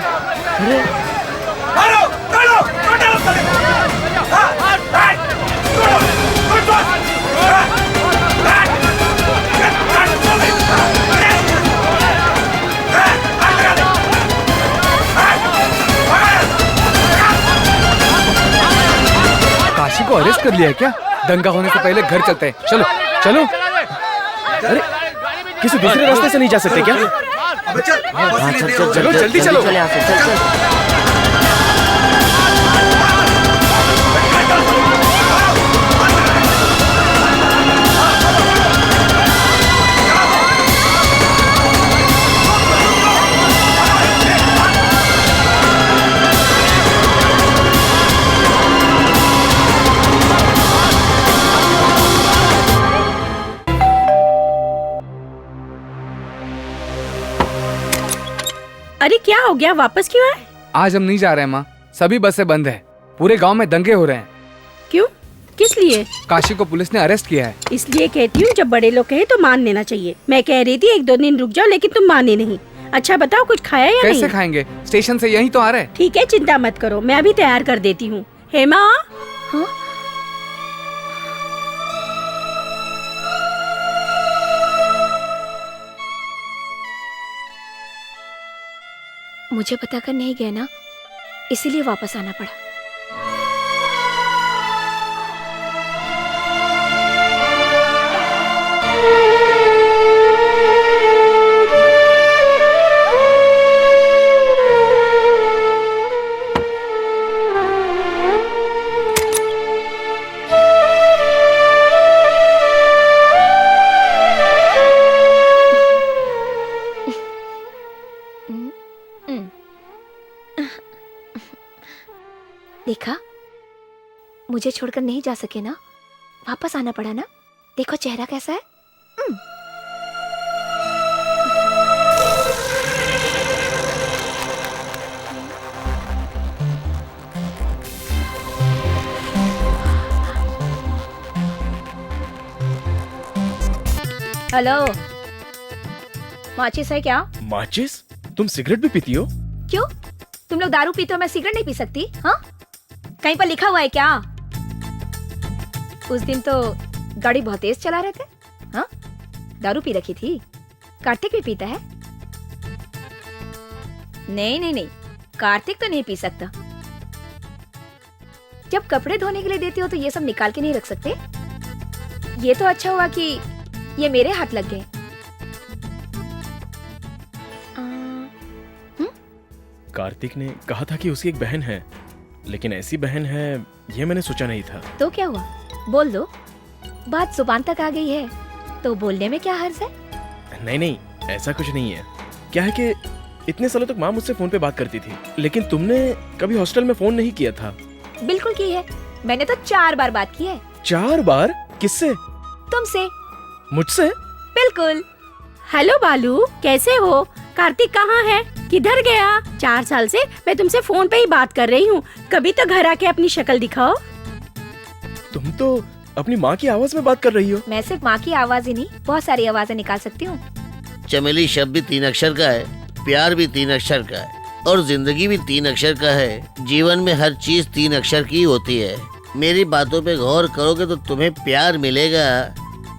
Speaker 4: अरे
Speaker 1: काशी को अरेस्ट कर लिया है क्या? दंगा होने से पहले घर चलते हैं, चलो चलो।
Speaker 2: अरे किसी दूसरे रास्ते से नहीं जा सकते क्या?
Speaker 1: चलो जल्दी चलो।
Speaker 4: चल यहाँ से, चल।
Speaker 7: अरे क्या हो गया, वापस क्यों आए?
Speaker 1: आज हम नहीं जा रहे हैं माँ, सभी बसें बंद है। पूरे गांव में दंगे हो रहे हैं।
Speaker 7: क्यों, किस लिए?
Speaker 1: काशी को पुलिस ने अरेस्ट किया है।
Speaker 7: इसलिए कहती हूँ जब बड़े लोग कहे तो मान लेना चाहिए। मैं कह रही थी 1-2 दिन रुक जाओ, लेकिन तुम माने नहीं। अच्छा बताओ, कुछ खाया या
Speaker 1: कैसे
Speaker 7: नहीं?
Speaker 1: खाएंगे? स्टेशन से यहीं तो आ रहे हैं।
Speaker 7: ठीक है, चिंता मत करो, मैं अभी तैयार कर देती हूँ। हेमा,
Speaker 8: हाँ? मुझे पता कर नहीं गया ना, इसीलिए वापस आना पड़ा। मुझे छोड़कर नहीं जा सके ना, वापस आना पड़ा ना। देखो चेहरा कैसा है। हेलो, माचिस है क्या?
Speaker 2: माचिस? तुम सिगरेट भी पीती हो?
Speaker 8: क्यों, तुम लोग दारू पीते हो, मैं सिगरेट नहीं पी सकती? हाँ, कहीं पर लिखा हुआ है क्या? उस दिन तो गाड़ी बहुत तेज चला रहे थे। हाँ, दारू पी रखी थी। कार्तिक भी पीता है? नहीं नहीं नहीं, कार्तिक तो नहीं पी सकता। जब कपड़े धोने के लिए देते हो तो ये सब निकाल के नहीं रख सकते। ये तो अच्छा हुआ कि ये मेरे हाथ लग गए।
Speaker 2: कार्तिक ने कहा था कि उसकी एक बहन है, लेकिन ऐसी बहन है ये मैंने सोचा नहीं था।
Speaker 8: तो क्या हुआ, बोल दो। बात जुबान तक आ गई है तो बोलने में क्या हर्ज है?
Speaker 2: नहीं नहीं, ऐसा कुछ नहीं है। क्या है कि इतने सालों तक माँ मुझसे फोन पे बात करती थी, लेकिन तुमने कभी हॉस्टल में फोन नहीं किया था।
Speaker 8: बिल्कुल की है, मैंने तो 4 बार बात की है।
Speaker 2: 4 बार? किससे?
Speaker 8: तुमसे।
Speaker 2: मुझसे?
Speaker 8: बिल्कुल।
Speaker 7: हेलो बालू, कैसे हो? कार्तिक कहाँ है? किधर गया? 4 साल से मैं तुमसे फोन पे ही बात कर रही हूँ। कभी तो घर आके अपनी शक्ल दिखाओ।
Speaker 2: तुम तो अपनी माँ की आवाज में बात कर रही हो।
Speaker 8: मैं सिर्फ माँ की आवाज ही नहीं, बहुत सारी आवाजें निकाल सकती हूँ।
Speaker 9: चमेली शब्द भी 3 अक्षर का है, प्यार भी 3 अक्षर का है, और जिंदगी भी 3 अक्षर का है। जीवन में हर चीज 3 अक्षर की होती है। मेरी बातों पे गौर करोगे तो तुम्हें प्यार मिलेगा,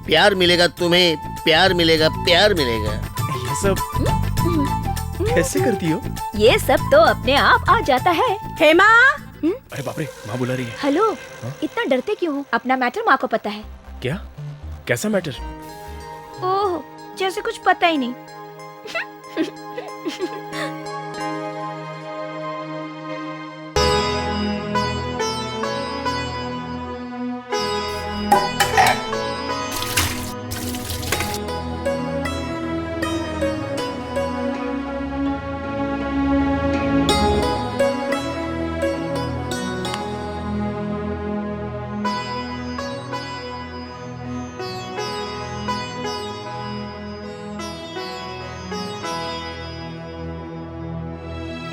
Speaker 9: प्यार मिलेगा, तुम्हें प्यार मिलेगा, प्यार मिलेगा।
Speaker 2: ये सब कैसे करती हो?
Speaker 8: ये सब तो अपने आप आ जाता है।
Speaker 7: हेमा,
Speaker 2: अरे बाप रे, माँ बुला रही है।
Speaker 8: हेलो, इतना डरते क्यों हो? अपना मैटर माँ को पता है।
Speaker 2: क्या? कैसा मैटर?
Speaker 8: ओह, जैसे कुछ पता ही नहीं।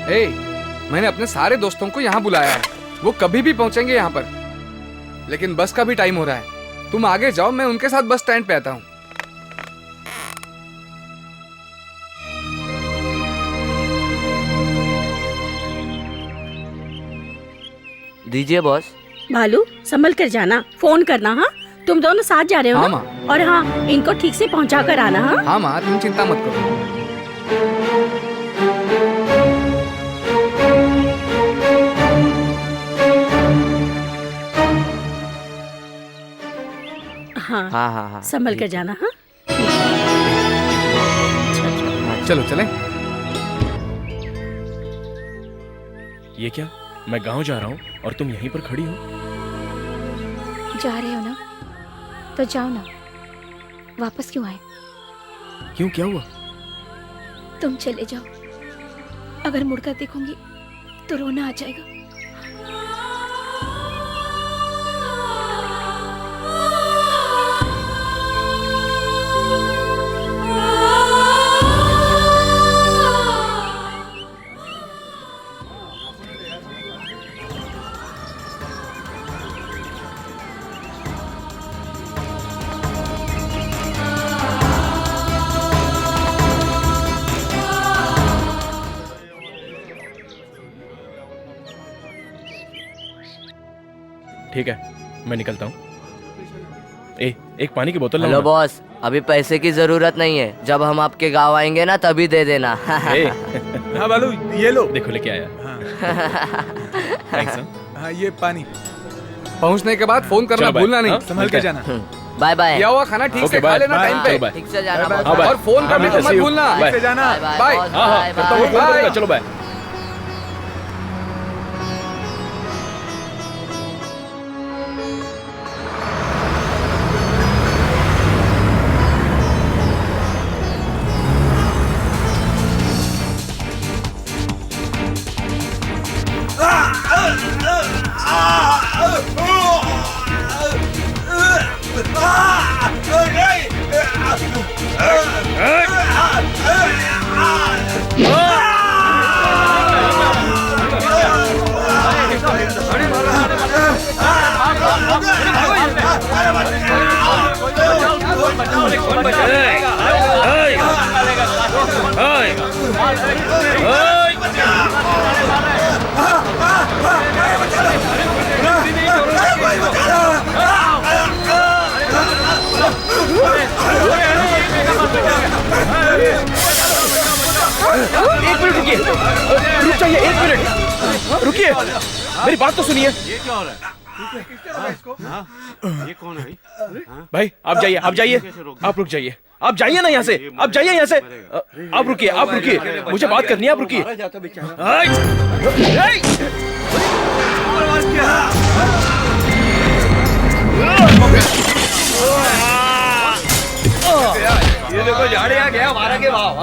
Speaker 1: ए, मैंने अपने सारे दोस्तों को यहाँ बुलाया है, वो कभी भी पहुंचेंगे यहाँ पर, लेकिन बस का भी टाइम हो रहा है। तुम आगे जाओ, मैं उनके साथ बस स्टैंड पे आता हूँ।
Speaker 4: दीजिए बॉस।
Speaker 7: बालू संभल कर जाना, फोन करना। हाँ, तुम दोनों साथ जा रहे हो
Speaker 1: हाँ
Speaker 7: ना?
Speaker 1: माँ।
Speaker 7: और हाँ, इनको ठीक से पहुँचा कर आना। हाँ
Speaker 1: हाँ माँ, तुम चिंता मत करो।
Speaker 7: हाँ
Speaker 4: हाँ हाँ हाँ,
Speaker 7: संभल कर जाना। हाँ,
Speaker 1: चलो चलें।
Speaker 2: ये क्या? मैं गांव जा रहा हूँ और तुम यहीं पर खड़ी हो?
Speaker 8: जा रहे हो ना, तो जाओ ना। वापस क्यों आए?
Speaker 2: क्यों, क्या हुआ?
Speaker 8: तुम चले जाओ, अगर मुड़कर देखूंगी तो रोना आ जाएगा।
Speaker 2: ठीक है, मैं निकलता हूँ। एक पानी की बोतल
Speaker 4: हेलो
Speaker 2: लाऊं ना?
Speaker 4: बॉस, अभी पैसे की जरूरत नहीं है, जब हम आपके गांव आएंगे ना तभी दे देना।
Speaker 10: हाँ बालू, ये लो।
Speaker 2: देखो लेके आया। थैंक्स।
Speaker 10: हाँ, ये पानी।
Speaker 1: पहुंचने के बाद फोन करना
Speaker 2: चलो, बाय।
Speaker 1: भूलना नहीं।
Speaker 2: हाँ,
Speaker 10: संभल के जाना।
Speaker 4: Bye bye.
Speaker 1: किया हुआ खाना ठीक
Speaker 2: ओके,
Speaker 1: से खा
Speaker 2: बाय।
Speaker 1: लेना टाइम पे।
Speaker 2: चलो, बाय।
Speaker 4: ठीक से जाना
Speaker 10: बाय,
Speaker 4: बॉस।
Speaker 10: बाय।
Speaker 1: और फोन का भी तो मत भूलना।
Speaker 2: बाय।
Speaker 10: ठीक से जाना।
Speaker 8: Bye
Speaker 1: bye.
Speaker 8: बॉस,
Speaker 2: हाँ हाँ,
Speaker 8: बाय,
Speaker 2: करता हूँ,
Speaker 8: बाय।
Speaker 2: Phone
Speaker 1: bye.
Speaker 2: करूंगा। चलो बाय। एक मिनट रुकिए, रुक जाइए, एक मिनट रुकिए, मेरी बात तो सुनिए।
Speaker 5: ये क्या हो रहा है? ये कौन है
Speaker 2: भाई आप जाइए, आप जाइए, आप रुक जाइए, आप जाइए ना यहाँ से, आप जाइए यहाँ से, आप रुकिए, आप रुकिए, मुझे बात करनी है, आप रुकिए।
Speaker 11: ये देखो झाड़े आ गया हमारा के भाव।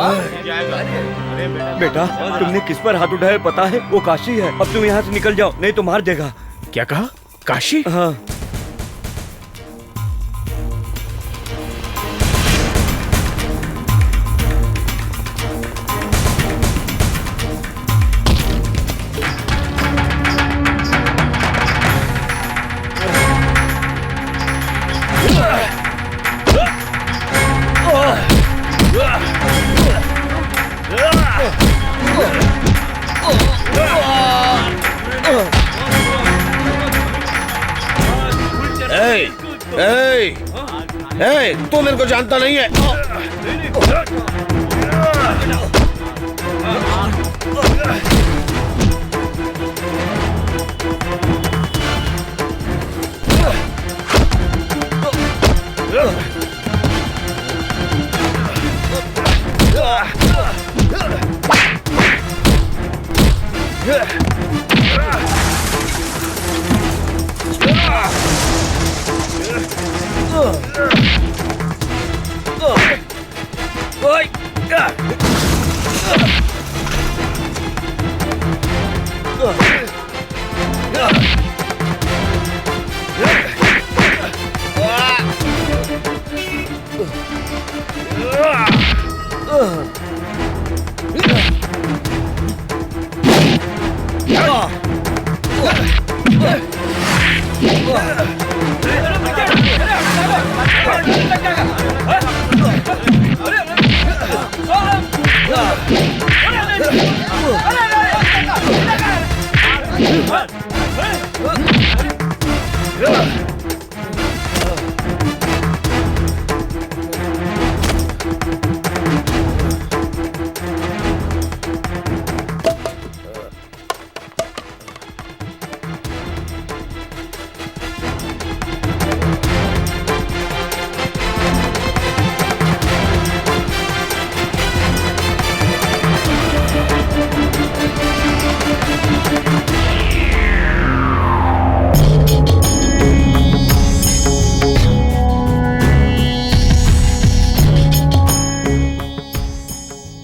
Speaker 11: बेटा तुमने किस पर हाथ उठाया पता है? वो काशी है। अब तुम यहाँ से निकल जाओ नहीं तो मार देगा।
Speaker 2: क्या कहा? काशी?
Speaker 11: हाँ।
Speaker 9: तू मेरे को जानता नहीं है।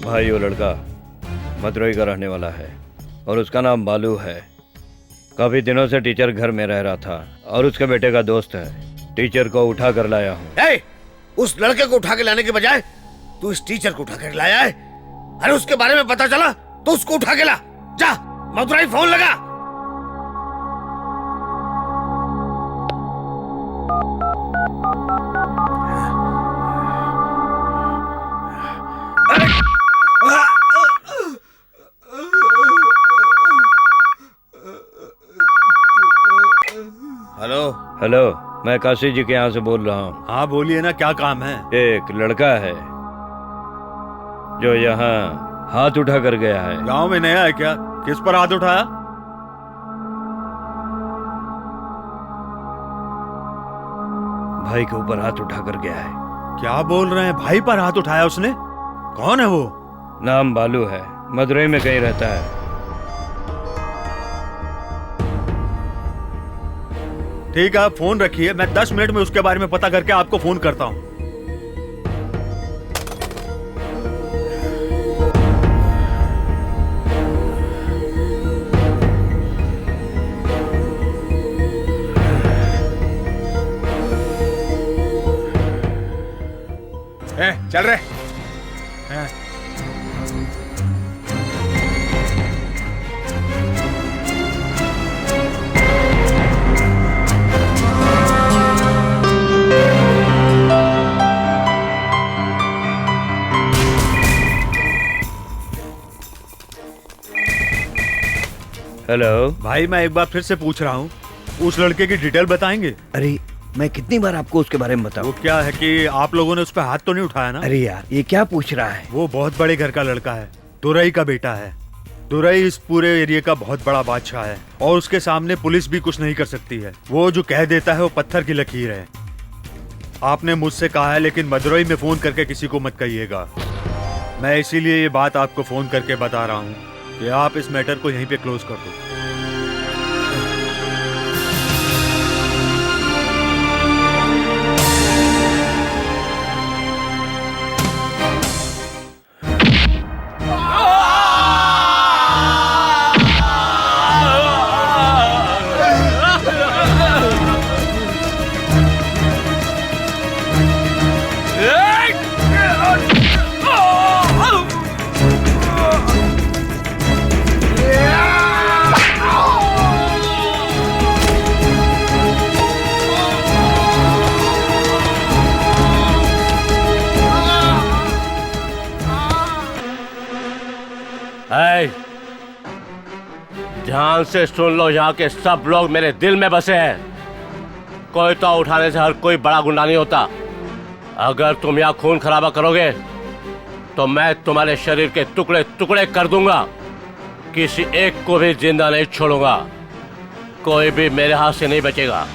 Speaker 11: भाई वो लड़का मदुरई का रहने वाला है और उसका नाम बालू है। काफी दिनों से टीचर घर में रह रहा था और उसके बेटे का दोस्त है। टीचर को उठा कर लाया हूँ।
Speaker 9: उस लड़के को उठा के लाने के बजाय तू इस टीचर को उठा कर लाया है। अरे उसके बारे में पता चला तो उसको उठा के ला। जा मदुरई फोन लगा। हेलो
Speaker 11: हेलो, मैं काशी जी के यहाँ से बोल रहा हूँ।
Speaker 5: हाँ बोलिए ना, क्या काम है?
Speaker 11: एक लड़का है जो यहाँ हाथ उठा कर गया है।
Speaker 5: गांव में नया है क्या? किस पर हाथ उठाया?
Speaker 11: भाई के ऊपर हाथ उठा कर गया है।
Speaker 5: क्या बोल रहे हैं? भाई पर हाथ उठाया उसने? कौन है वो?
Speaker 11: नाम बालू है, मदुरई में कहीं रहता है।
Speaker 5: ठीक है, आप फोन रखिए, मैं 10 मिनट में उसके बारे में पता करके आपको फोन करता हूँ।
Speaker 10: चल रहे।
Speaker 11: हेलो
Speaker 5: भाई, मैं एक बार फिर से पूछ रहा हूँ, उस लड़के की डिटेल बताएंगे?
Speaker 11: अरे मैं कितनी बार आपको उसके बारे में बताऊं?
Speaker 5: वो क्या है कि आप लोगों ने उस पर हाथ तो नहीं उठाया ना?
Speaker 11: अरे यार, ये क्या पूछ रहा है?
Speaker 5: वो बहुत बड़े घर का लड़का है, दुरई का बेटा है। दुरई इस पूरे एरिया का बहुत बड़ा बादशाह है और उसके सामने पुलिस भी कुछ नहीं कर सकती है। वो जो कह देता है वो पत्थर की लकीर है। आपने मुझसे कहा है, लेकिन मदुरई में फोन करके किसी को मत कहिएगा। मैं इसीलिए ये बात आपको फोन करके बता रहा हूँ कि आप इस मैटर को यहीं पे क्लोज कर दो।
Speaker 13: ध्यान से सुन लो, यहाँ के सब लोग मेरे दिल में बसे हैं। कोई तो उठाने से हर कोई बड़ा गुंडा नहीं होता। अगर तुम यहाँ खून खराबा करोगे तो मैं तुम्हारे शरीर के टुकड़े टुकड़े कर दूंगा। किसी एक को भी जिंदा नहीं छोड़ूंगा। कोई भी मेरे हाथ से नहीं बचेगा।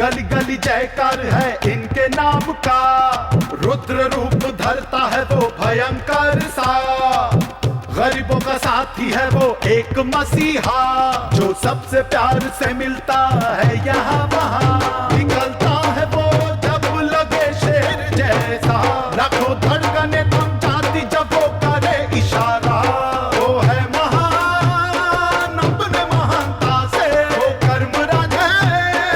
Speaker 14: गली गली जयकार है इनके नाम का, रुद्र रूप धरता है वो भयंकर सा। गरीबों का साथी है वो एक मसीहा, जो सबसे प्यार से मिलता है यहाँ वहाँ। निकलता है वो जब लगे शेर जैसा, लाखों धड़कने थम जाती जब वो करे इशारा। वो है महान अपने महानता से, वो कर्मराज है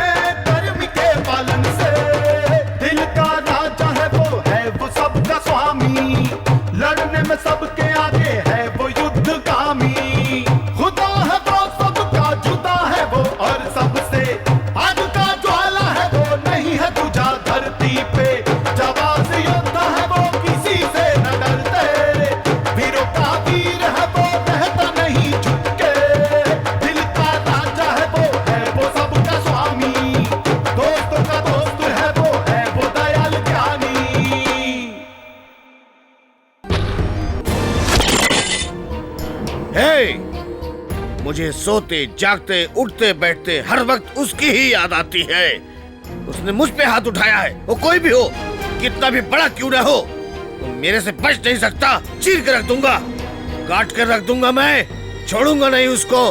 Speaker 9: मुझे सोते जागते उठते बैठते हर वक्त उसकी ही याद आती है। उसने मुझ पे हाथ उठाया है, वो कोई भी हो, कितना भी बड़ा क्यों ना हो, तो मेरे से बच नहीं सकता। चीर कर रख दूंगा, काट कर रख दूंगा, मैं छोड़ूंगा नहीं उसको।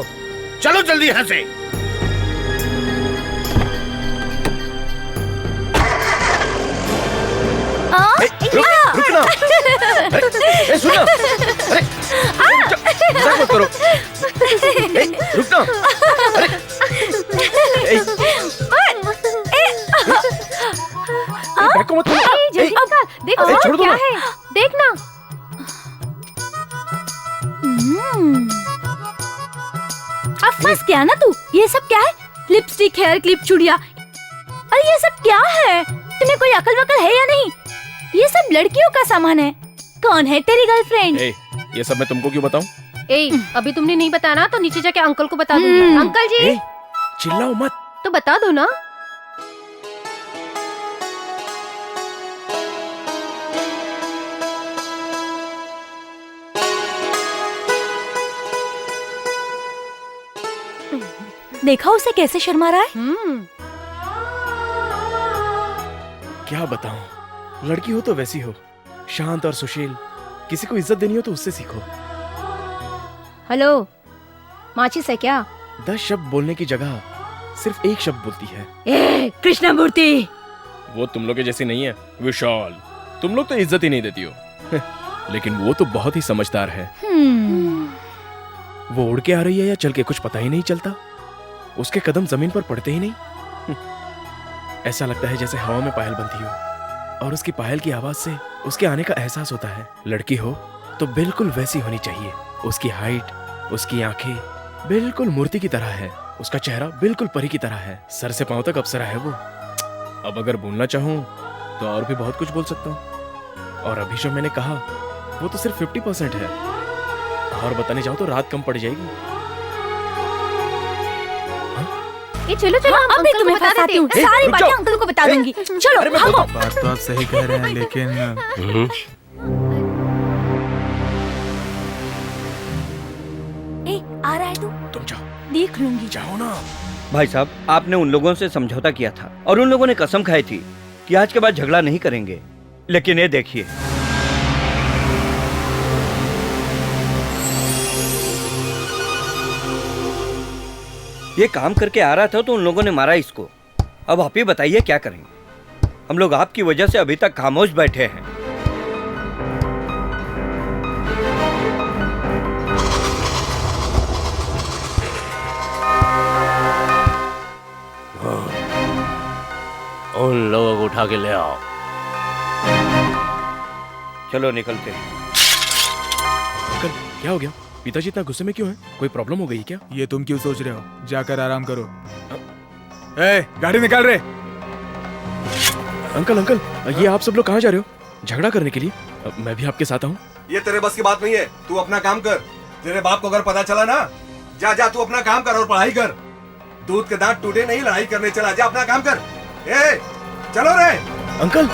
Speaker 9: चलो जल्दी यहाँ से।
Speaker 2: रुकना। अरे सुनो, अरे मजाक मत करो। रुकना। बैग को मत
Speaker 12: देखो
Speaker 2: छोड़ दो
Speaker 12: क्या
Speaker 2: ना।
Speaker 12: है, देखना।
Speaker 8: अब फंस गया ना तू। ये सब क्या है? लिपस्टिक, हेयर क्लिप, चूड़ियां। अरे ये सब क्या है? तुम्हें कोई अकल वकल है या नहीं? ये सब लड़कियों का सामान है। कौन है तेरी गर्लफ्रेंड?
Speaker 2: ये सब मैं तुमको क्यों बताऊं?
Speaker 12: अभी तुमने नहीं बताया ना तो नीचे जाके अंकल को बता दूंगी। अंकल जी
Speaker 2: चिल्लाओ मत।
Speaker 12: तो बता दो ना।
Speaker 8: देखा उसे कैसे शर्मा रहा है।
Speaker 2: क्या बताऊं, लड़की हो तो वैसी हो, शांत और सुशील। किसी को इज्जत देनी हो तो उससे सीखो।
Speaker 8: हेलो, माचिस है क्या?
Speaker 2: 10 शब्द बोलने की जगह सिर्फ एक शब्द बोलती है।
Speaker 8: ए कृष्णमूर्ति।
Speaker 2: वो तुम लोग के जैसी नहीं है विशाल। तुम लोग तो इज्जत ही नहीं देती हो। लेकिन वो तो बहुत ही समझदार है। वो उड़ के आ रही है या चल के कुछ पता ही नहीं चलता। उसके कदम जमीन पर पड़ते ही नहीं। ऐसा लगता है जैसे हवा में पायल बनती हो और उसकी पायल की आवाज से उसके आने का एहसास होता है। लड़की हो तो बिल्कुल वैसी होनी चाहिए। उसकी हाइट, उसकी आंखें बिल्कुल मूर्ति की तरह है। उसका चेहरा बिल्कुल परी की तरह है। सर से पांव तक अप्सरा है वो। अब अगर बोलना चाहूं तो और भी बहुत कुछ बोल सकता हूं। और अभी जो मैंने कहा वो तो सिर्फ 50% है। और बताने जाऊं तो रात कम पड़ जाएगी।
Speaker 12: ये चलो चलो, हम
Speaker 8: अभी
Speaker 12: अंकल को
Speaker 8: तुम्हें
Speaker 12: बता
Speaker 8: बताती
Speaker 12: देते
Speaker 8: हूँ।
Speaker 12: हैं।
Speaker 8: सारी बातें अंकल को बता दूंगी। चलो भागो।
Speaker 10: बात तो आप सही कह रहे हैं, लेकिन
Speaker 8: आ रहा है तू?
Speaker 2: तुम जाओ,
Speaker 8: देख लूंगी।
Speaker 2: जाओ ना।
Speaker 11: भाई साहब, आपने उन लोगों से समझौता किया था और उन लोगों ने कसम खाई थी कि आज के बाद झगड़ा नहीं करेंगे। लेकिन ये देखिए, ये काम करके आ रहा था तो उन लोगों ने मारा इसको। अब आप ही बताइए क्या करेंगे। हम लोग आपकी वजह से अभी तक खामोश बैठे हैं।
Speaker 13: उन लोगों को उठा के ले आओ।
Speaker 11: चलो निकलते हैं।
Speaker 2: अंकल क्या हो गया? पिताजी इतना गुस्से में क्यों हैं? कोई प्रॉब्लम हो गई क्या?
Speaker 10: ये तुम क्यों सोच रहे हो? जाकर आराम करो। ए, गाड़ी निकाल रहे।
Speaker 2: अंकल अंकल, ये आप सब लोग कहाँ जा रहे हो? झगड़ा करने के लिए? मैं भी आपके साथ आऊँ?
Speaker 6: ये तेरे बस की बात नहीं है। तू अपना काम कर। तेरे बाप को अगर पता चला ना, जा जा तू अपना काम कर और पढ़ाई कर। दूध के दांत टूटे नहीं, लड़ाई करने चला। जा अपना काम कर। ए, चलो रे।
Speaker 2: अंकल,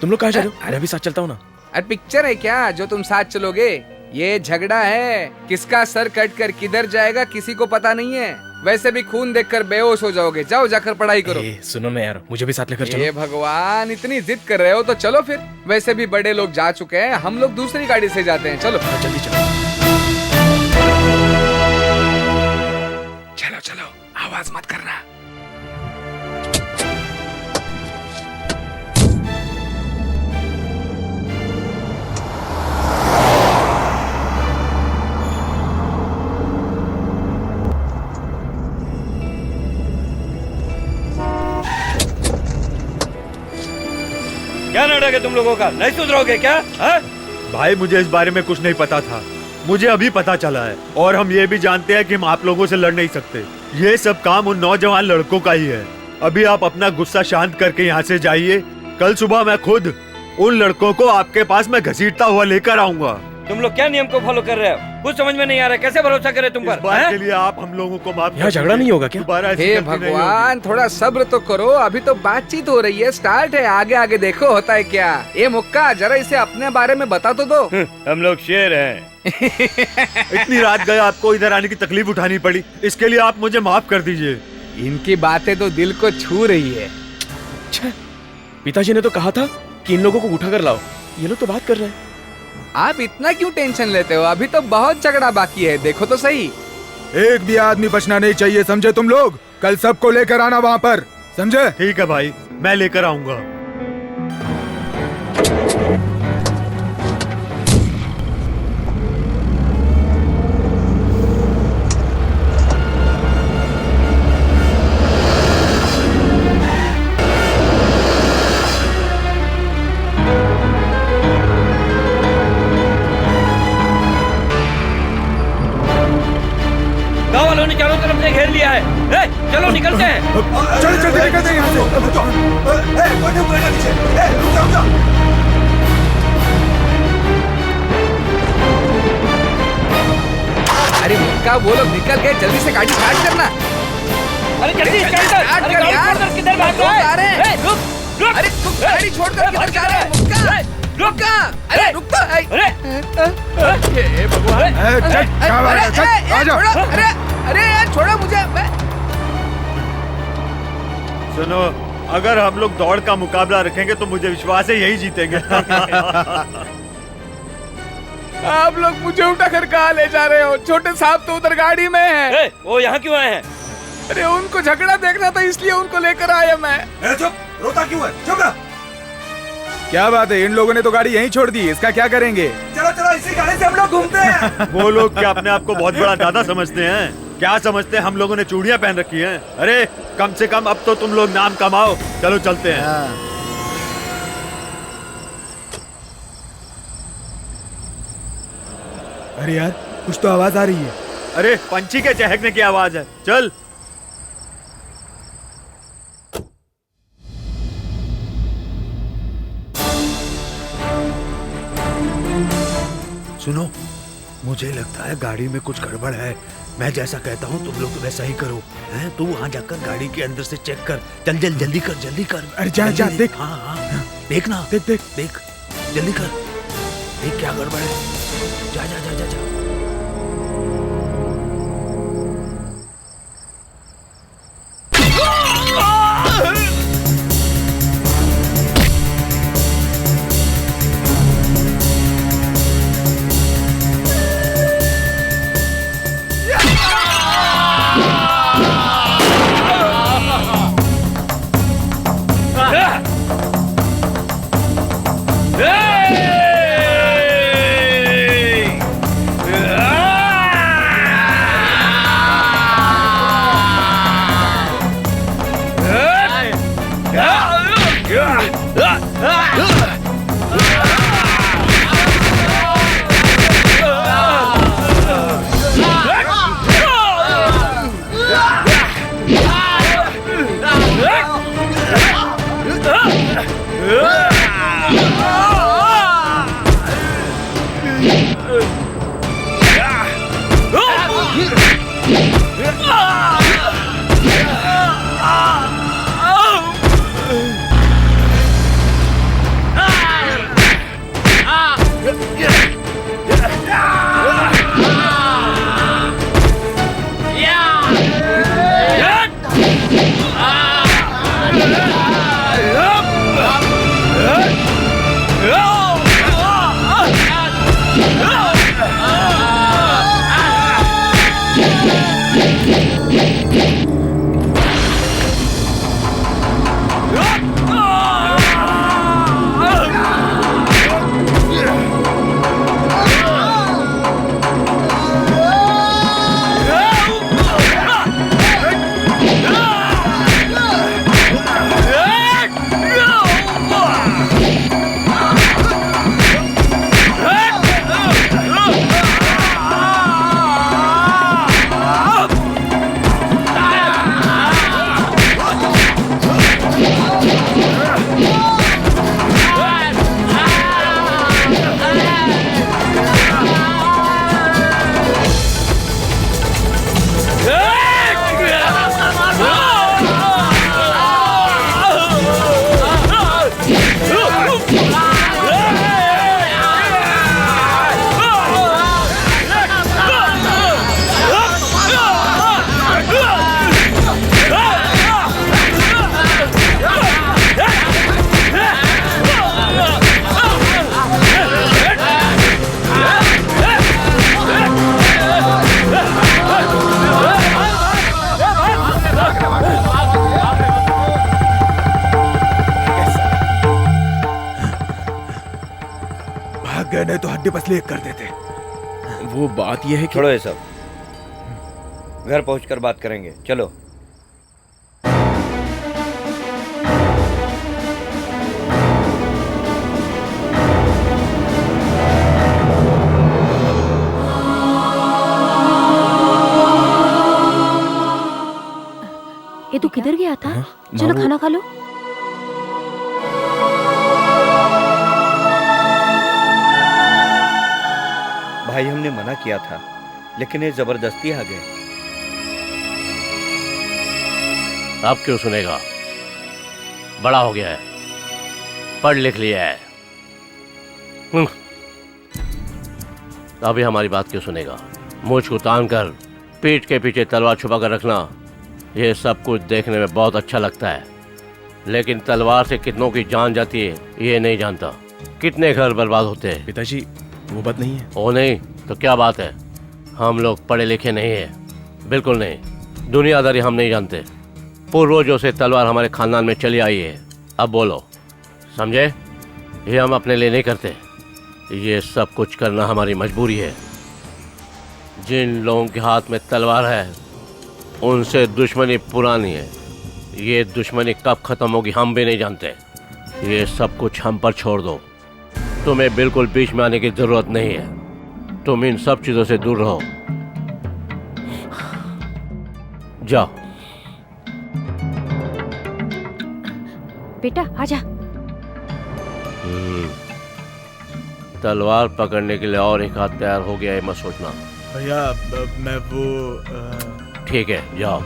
Speaker 2: तुम लोग कहाँ जा रहे हो? मैं भी साथ चलता हूँ ना।
Speaker 1: अरे पिक्चर है क्या जो तुम साथ चलोगे? ये झगड़ा है। किसका सर कट कर किधर जाएगा किसी को पता नहीं है। वैसे भी खून देखकर बेहोश हो जाओगे। जाओ जाकर पढ़ाई करो।
Speaker 2: सुनो ना यार, मुझे भी साथ लेकर चलो।
Speaker 1: ये भगवान, इतनी जिद कर रहे हो तो चलो फिर। वैसे भी बड़े लोग जा चुके हैं, हम लोग दूसरी गाड़ी से जाते हैं। चलो
Speaker 2: जल्दी चलो।
Speaker 1: चलो चलो, आवाज मत करना।
Speaker 11: क्या नाटक है तुम लोगों का? नहीं सुधरोगे क्या? हा?
Speaker 5: भाई मुझे इस बारे में कुछ नहीं पता था। मुझे अभी पता चला है। और हम ये भी जानते हैं कि हम आप लोगों से लड़ नहीं सकते। ये सब काम उन नौजवान लड़कों का ही है। अभी आप अपना गुस्सा शांत करके यहाँ से जाइए। कल सुबह मैं खुद उन लड़कों को आपके पास में घसीटता हुआ लेकर आऊंगा।
Speaker 11: तुम लोग क्या नियम को फॉलो कर रहे हो? कुछ समझ में नहीं आ रहा। कैसे भरोसा करें तुम पर?
Speaker 5: इस बार के लिए आप हम लोगों को माफ
Speaker 2: यहाँ झगड़ा नहीं होगा क्या?
Speaker 1: हे भगवान, थोड़ा सब्र तो करो। अभी तो बातचीत हो रही है, स्टार्ट है। आगे आगे देखो होता है क्या। ये मुक्का, जरा इसे अपने बारे में बता तो दो।
Speaker 11: हम लोग शेर हैं,
Speaker 5: इतनी रात गए आपको इधर आने की तकलीफ उठानी पड़ी, इसके लिए आप मुझे माफ कर दीजिए।
Speaker 1: इनकी बातें तो दिल को छू रही है।
Speaker 2: पिताजी ने तो कहा था कि इन लोगों को उठा कर लाओ, ये लोग तो बात कर रहे हैं।
Speaker 1: आप इतना क्यों टेंशन लेते हो? अभी तो बहुत झगड़ा बाकी है, देखो तो सही।
Speaker 10: एक भी आदमी बचना नहीं चाहिए, समझे तुम लोग? कल सबको लेकर आना वहाँ पर, समझे?
Speaker 5: ठीक है भाई, मैं लेकर आऊंगा।
Speaker 3: गाँव वालों ने चारों तरफ से घेर लिया है। चलो निकलते हैं।
Speaker 10: चल चल निकलते हैं यहाँ से।
Speaker 1: अरे मुक्का, वो लोग निकल गए, जल्दी से गाड़ी स्टार्ट करना।
Speaker 3: अरे जल्दी स्टार्ट कर यार। किधर भाग रहा है? रुक।
Speaker 1: अरे तुम गाड़ी छोड़कर किधर जा रहे हो? मुक्का, रुका। अरे रुक तो।
Speaker 3: अरे
Speaker 1: हे भगवान। अरे अरे यार छोड़ो मुझे।
Speaker 5: सुनो, अगर हम लोग दौड़ का मुकाबला रखेंगे तो मुझे विश्वास है यही जीतेंगे।
Speaker 1: आप लोग मुझे उठा कर कहाँ ले जा रहे हो? छोटे साहब तो उधर गाड़ी में है।
Speaker 3: वो यहाँ क्यों आए हैं?
Speaker 1: अरे उनको झगड़ा देखना था, इसलिए उनको लेकर आया मैं।
Speaker 6: चुप, रोता क्यों है? चुप रह।
Speaker 10: क्या बात है, इन लोगों ने तो गाड़ी यहीं छोड़ दी, इसका क्या करेंगे?
Speaker 6: चलो चलो, इसी गाड़ी से हम लोग घूमते हैं।
Speaker 5: वो लोग क्या अपने आप को बहुत बड़ा दादा समझते हैं? क्या समझते हैं हम लोगों ने चूड़ियां पहन रखी हैं? अरे कम से कम अब तो तुम लोग नाम कमाओ। चलो चलते हैं।
Speaker 10: अरे यार, कुछ तो आवाज आ रही है।
Speaker 5: अरे पंछी के चहकने की आवाज है। चल। सुनो, मुझे लगता है गाड़ी में कुछ गड़बड़ है। मैं जैसा कहता हूँ तुम लोग वैसा ही करो। हैं? तू वहाँ जाकर गाड़ी के अंदर से चेक कर। चल जल जल्दी कर, जल्दी कर।
Speaker 10: अरे जा जा, देख।
Speaker 5: हाँ हाँ, देखना, देख देख देख, जल्दी कर, देख क्या गड़बड़ है। जा जा जा जा जा।
Speaker 10: हड्डी पसली एक कर देते।
Speaker 2: वो बात यह है कि
Speaker 11: छोड़ो ये सब, घर पहुंचकर बात करेंगे, चलो।
Speaker 12: ये तू किधर गया था? चलो खाना खा लो।
Speaker 11: भाई हमने मना किया था, लेकिन ये जबरदस्ती आ गए।
Speaker 13: अब क्यों सुनेगा? बड़ा हो गया है, पढ़ लिख लिया है। अभी हमारी बात क्यों सुनेगा? मुझ को तान कर पीठ के पीछे तलवार छुपा कर रखना, ये सब कुछ देखने में बहुत अच्छा लगता है, लेकिन तलवार से कितनों की जान जाती है ये नहीं जानता। कितने घर बर्बाद होते हैं।
Speaker 2: पिताजी वो बात नहीं है।
Speaker 13: ओ नहीं तो क्या बात है? हम लोग पढ़े लिखे नहीं है, बिल्कुल नहीं। दुनियादारी हम नहीं जानते। पूर्वजों से तलवार हमारे खानदान में चली आई है। अब बोलो, समझे? ये हम अपने लिए नहीं करते, ये सब कुछ करना हमारी मजबूरी है। जिन लोगों के हाथ में तलवार है उनसे दुश्मनी पुरानी है। ये दुश्मनी कब खत्म होगी हम भी नहीं जानते। ये सब कुछ हम पर छोड़ दो। तुम्हें बिल्कुल बीच में आने की जरूरत नहीं है। तुम इन सब चीजों से दूर रहो। जाओ।
Speaker 12: बेटा आजा।
Speaker 13: तलवार पकड़ने के लिए और एक हाथ तैयार हो गया है मत सोचना।
Speaker 10: भैया मैं वो
Speaker 13: ठीक है जाओ।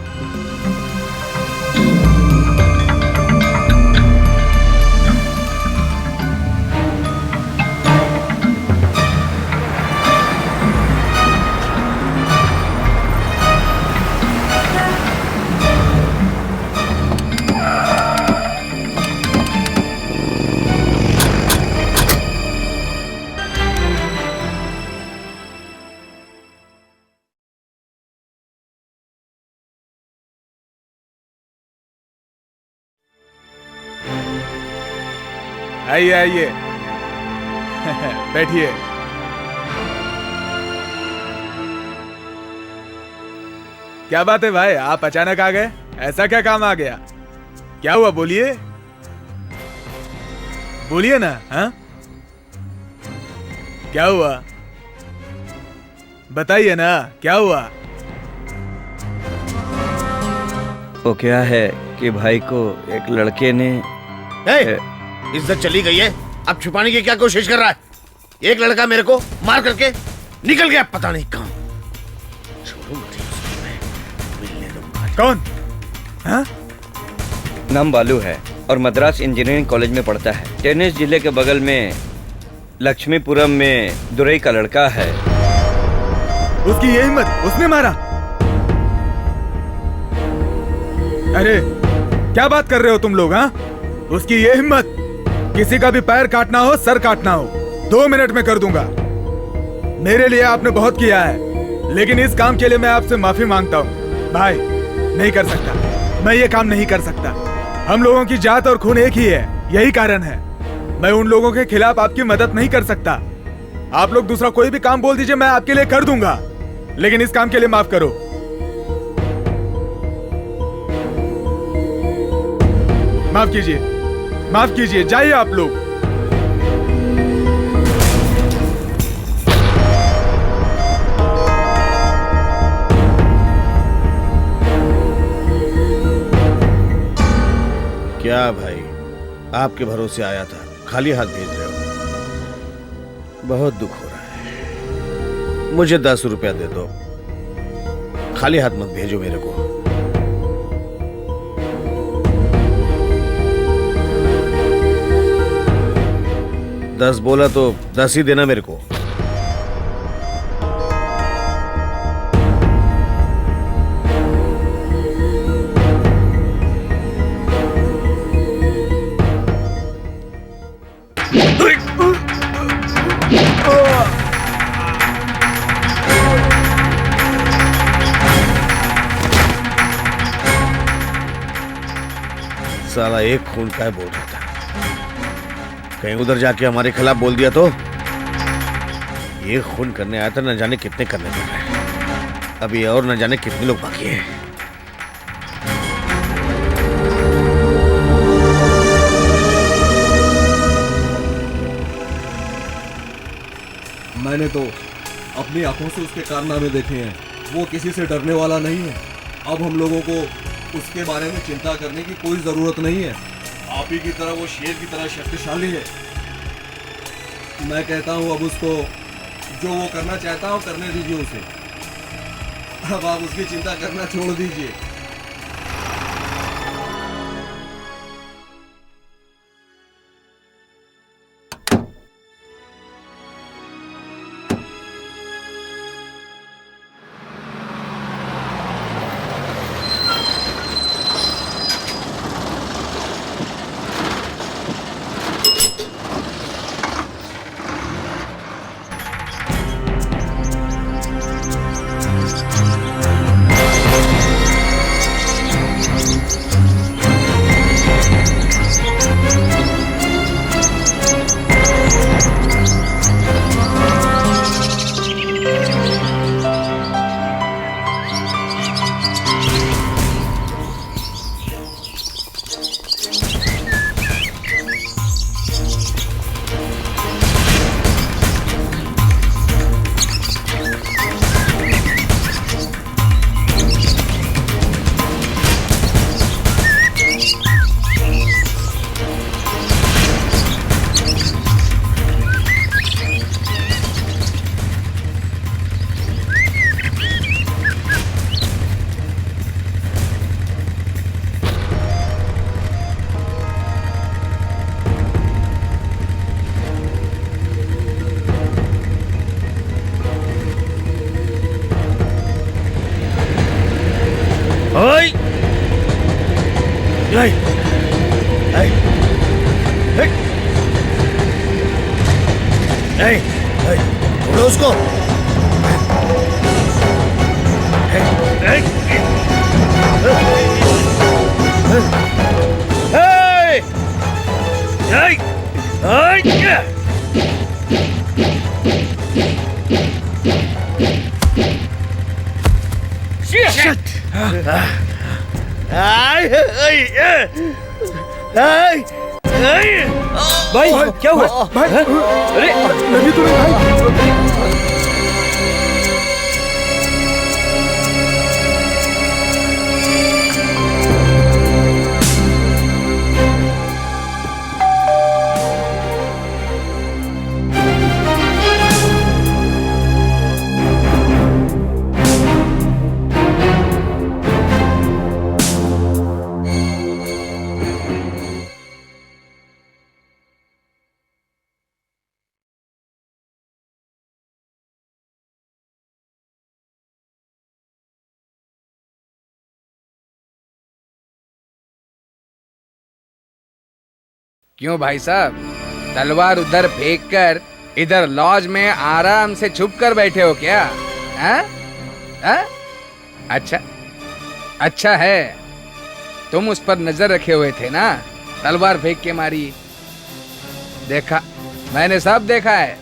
Speaker 10: आइए आइए बैठिए। क्या बात है भाई, आप अचानक आ गए? ऐसा क्या काम आ गया? क्या हुआ बोलिए, बोलिए ना। हाँ क्या हुआ बताइए ना, क्या हुआ?
Speaker 11: वो क्या है कि भाई को एक लड़के ने
Speaker 9: इज्जत चली गई है, अब छुपाने की क्या कोशिश कर रहा है? एक लड़का मेरे को मार करके निकल गया पता नहीं कहां।
Speaker 10: कौन? हाँ?
Speaker 11: नाम बालू है और मद्रास इंजीनियरिंग कॉलेज में पढ़ता है। टेनिस जिले के बगल में लक्ष्मीपुरम में दुरई का लड़का है।
Speaker 10: उसकी ये हिम्मत, उसने मारा? अरे क्या बात कर रहे हो तुम लोग? हाँ, उसकी ये हिम्मत, किसी का भी पैर काटना हो, सर काटना हो, 2 मिनट में कर दूंगा। मेरे लिए आपने बहुत किया है, लेकिन इस काम के लिए मैं आपसे माफी मांगता हूँ। भाई नहीं कर सकता, मैं ये काम नहीं कर सकता। हम लोगों की जात और खून एक ही है, यही कारण है। मैं उन लोगों के खिलाफ आपकी मदद नहीं कर सकता। आप लोग दूसरा कोई भी काम बोल दीजिए, मैं आपके लिए कर दूंगा, लेकिन इस काम के लिए माफ करो। माफ कीजिए, माफ कीजिए, जाइए आप लोग।
Speaker 9: क्या भाई, आपके भरोसे आया था, खाली हाथ भेज रहे हो? बहुत दुख हो रहा है। मुझे 10 रुपया दे दो, खाली हाथ मत भेजो मेरे को। दस बोला तो 10 ही देना मेरे को। साला एक खून का है बोल रहा था, कहीं उधर जाके हमारे खिलाफ बोल दिया तो ये खून करने आया था, न जाने कितने करने पड़ रहे हैं। अभी और न जाने कितने लोग बाकी हैं।
Speaker 6: मैंने तो अपनी आंखों से उसके कारनामे देखे हैं। वो किसी से डरने वाला नहीं है। अब हम लोगों को उसके बारे में चिंता करने की कोई जरूरत नहीं है। आप ही की तरह वो शेर की तरह शक्तिशाली है। मैं कहता हूँ अब उसको जो वो करना चाहता हो करने दीजिए उसे। अब आप उसकी चिंता करना छोड़ दीजिए।
Speaker 9: उसको
Speaker 2: भाई क्या हुआ?
Speaker 10: भाई
Speaker 2: अरे
Speaker 10: नदी तो नहीं भाई।
Speaker 1: क्यों भाई साहब, तलवार उधर फेंक कर इधर लॉज में आराम से छुप कर बैठे हो क्या? हाँ? हाँ? अच्छा अच्छा है, तुम उस पर नजर रखे हुए थे ना, तलवार फेंक के मारी। देखा, मैंने सब देखा है।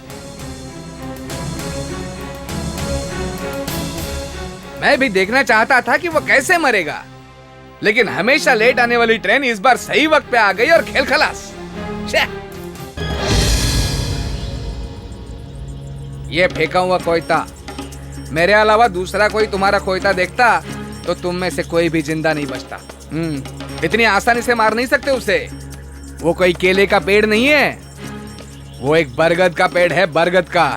Speaker 1: मैं भी देखना चाहता था कि वो कैसे मरेगा, लेकिन हमेशा लेट आने वाली ट्रेन इस बार सही वक्त पे आ गई और खेल खलास। ये फेंका हुआ कोयता, मेरे अलावा दूसरा कोई तुम्हारा कोयता देखता तो तुम में से कोई भी जिंदा नहीं बचता। इतनी आसानी से मार नहीं सकते उसे। वो कोई केले का पेड़ नहीं है, वो एक बरगद का पेड़ है, बरगद का।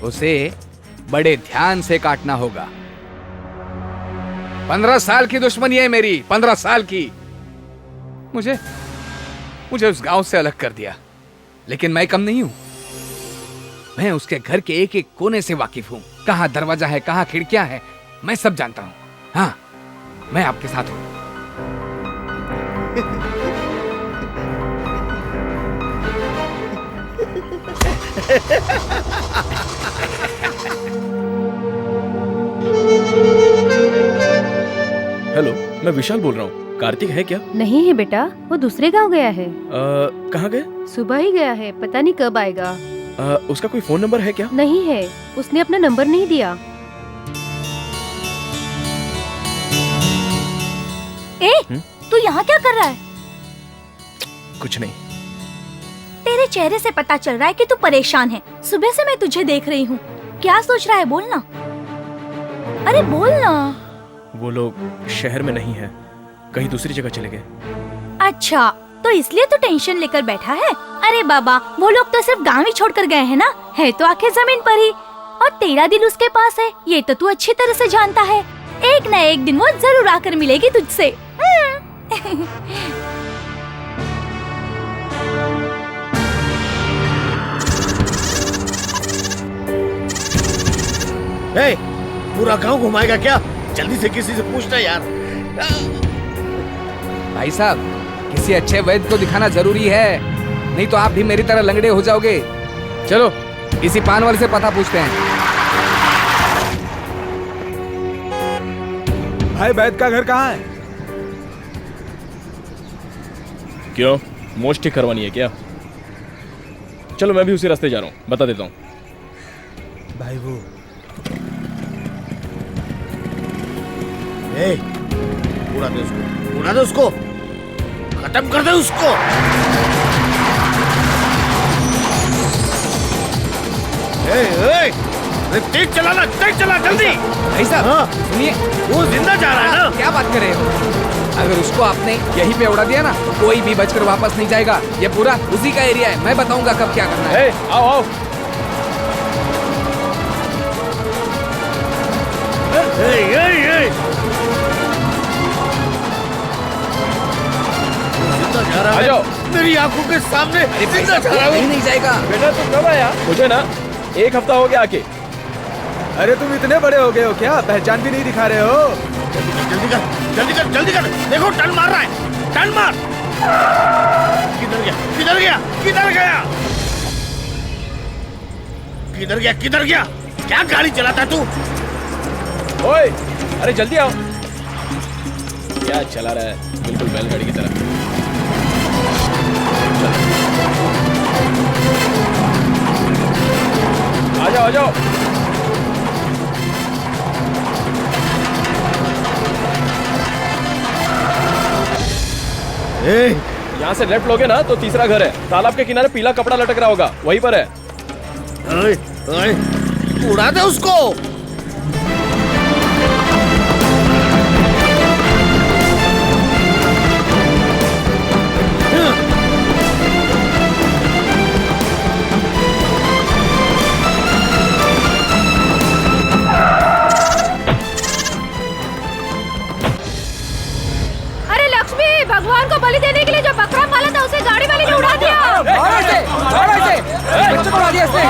Speaker 1: उसे बड़े ध्यान से काटना होगा। 15 साल की दुश्मनी है मेरी, 15 साल की। मुझे उस गांव से अलग कर दिया, लेकिन मैं कम नहीं हूं। मैं उसके घर के एक एक कोने से वाकिफ हूं। कहां दरवाजा है, कहां खिड़कियां हैं, मैं सब जानता हूं। हाँ, मैं आपके साथ हूं।
Speaker 2: हेलो, मैं विशाल बोल रहा हूँ। कार्तिक है क्या?
Speaker 12: नहीं है बेटा, वो दूसरे गांव गया है।
Speaker 2: कहाँ गए?
Speaker 12: सुबह ही गया है, पता नहीं कब आएगा।
Speaker 2: उसका कोई फोन नंबर है क्या?
Speaker 12: नहीं है, उसने अपना नंबर नहीं दिया।
Speaker 8: तू यहाँ क्या कर रहा है?
Speaker 2: कुछ नहीं।
Speaker 8: तेरे चेहरे से पता चल रहा है कि तू परेशान है। सुबह से मैं तुझे देख रही हूँ। क्या सोच रहा है? बोलना। अरे बोलना।
Speaker 2: वो लोग शहर में नहीं है, कहीं दूसरी जगह चले गए।
Speaker 8: अच्छा, तो इसलिए तू टेंशन लेकर बैठा है? अरे बाबा, वो लोग तो सिर्फ गाँव ही छोड़कर गए हैं ना, है तो आखिर जमीन पर ही। और तेरा दिल उसके पास है, ये तो तू अच्छी तरह से जानता है। एक न एक दिन वो जरूर आकर मिलेगी तुझसे।
Speaker 9: ए, पूरा गांव घुमाएगा क्या? जल्दी से किसी से पूछना यार।
Speaker 1: भाई साहब, किसी अच्छे वैद्य को दिखाना जरूरी है, नहीं तो आप भी मेरी तरह लंगड़े हो जाओगे। चलो किसी पान वाले से पता पूछते हैं।
Speaker 10: भाई वैद्य का घर कहाँ है?
Speaker 2: क्यों, मोच ठीक करवानी है क्या? चलो मैं भी उसी रास्ते जा रहा हूँ, बता देता हूँ।
Speaker 10: भाई वो
Speaker 9: उड़ा दे उसको, उड़ा दे उसको, खत्म कर दे उसको। तेज चलाना, तेज चला जल्दी।
Speaker 1: भाई साहब सुनिए,
Speaker 9: वो जिंदा जा रहा है ना?
Speaker 1: क्या बात कर रहे हो? अगर उसको आपने यहीं पे उड़ा दिया ना, तो कोई भी बचकर वापस नहीं जाएगा। ये पूरा उसी का एरिया है, मैं बताऊंगा कब क्या करना है।
Speaker 2: आओ आओ।
Speaker 9: आ जाओ मेरी आंखों के सामने।
Speaker 1: नहीं जाएगा
Speaker 2: बेटा, तुम कब आया? मुझे ना 1 हफ्ता हो गया आके।
Speaker 10: अरे तुम इतने बड़े हो गए हो क्या? पहचान भी नहीं दिखा रहे हो।
Speaker 9: जल्दी कर, जल्दी कर, जल्दी कर। देखो टर्न मार रहा है, टर्न मार। किधर गया, किधर गया, किधर गया, किधर गया, किधर गया? क्या गाड़ी चलाता है तू?
Speaker 2: ओए, अरे जल्दी आओ। क्या चला रहा है, बिल्कुल बैलगाड़ी की तरह। आ जाओ, आ जाओ। यहाँ से लेफ्ट लोगे ना तो तीसरा घर है, तालाब के किनारे पीला कपड़ा लटक रहा होगा, वहीं पर है।
Speaker 9: उड़ा दे उसको।
Speaker 12: भगवान को बलि देने के लिए जो बकरा पाला था उसे गाड़ी वाले ने उड़ा दिया।
Speaker 1: बच्चों को उड़ा दिया इसने।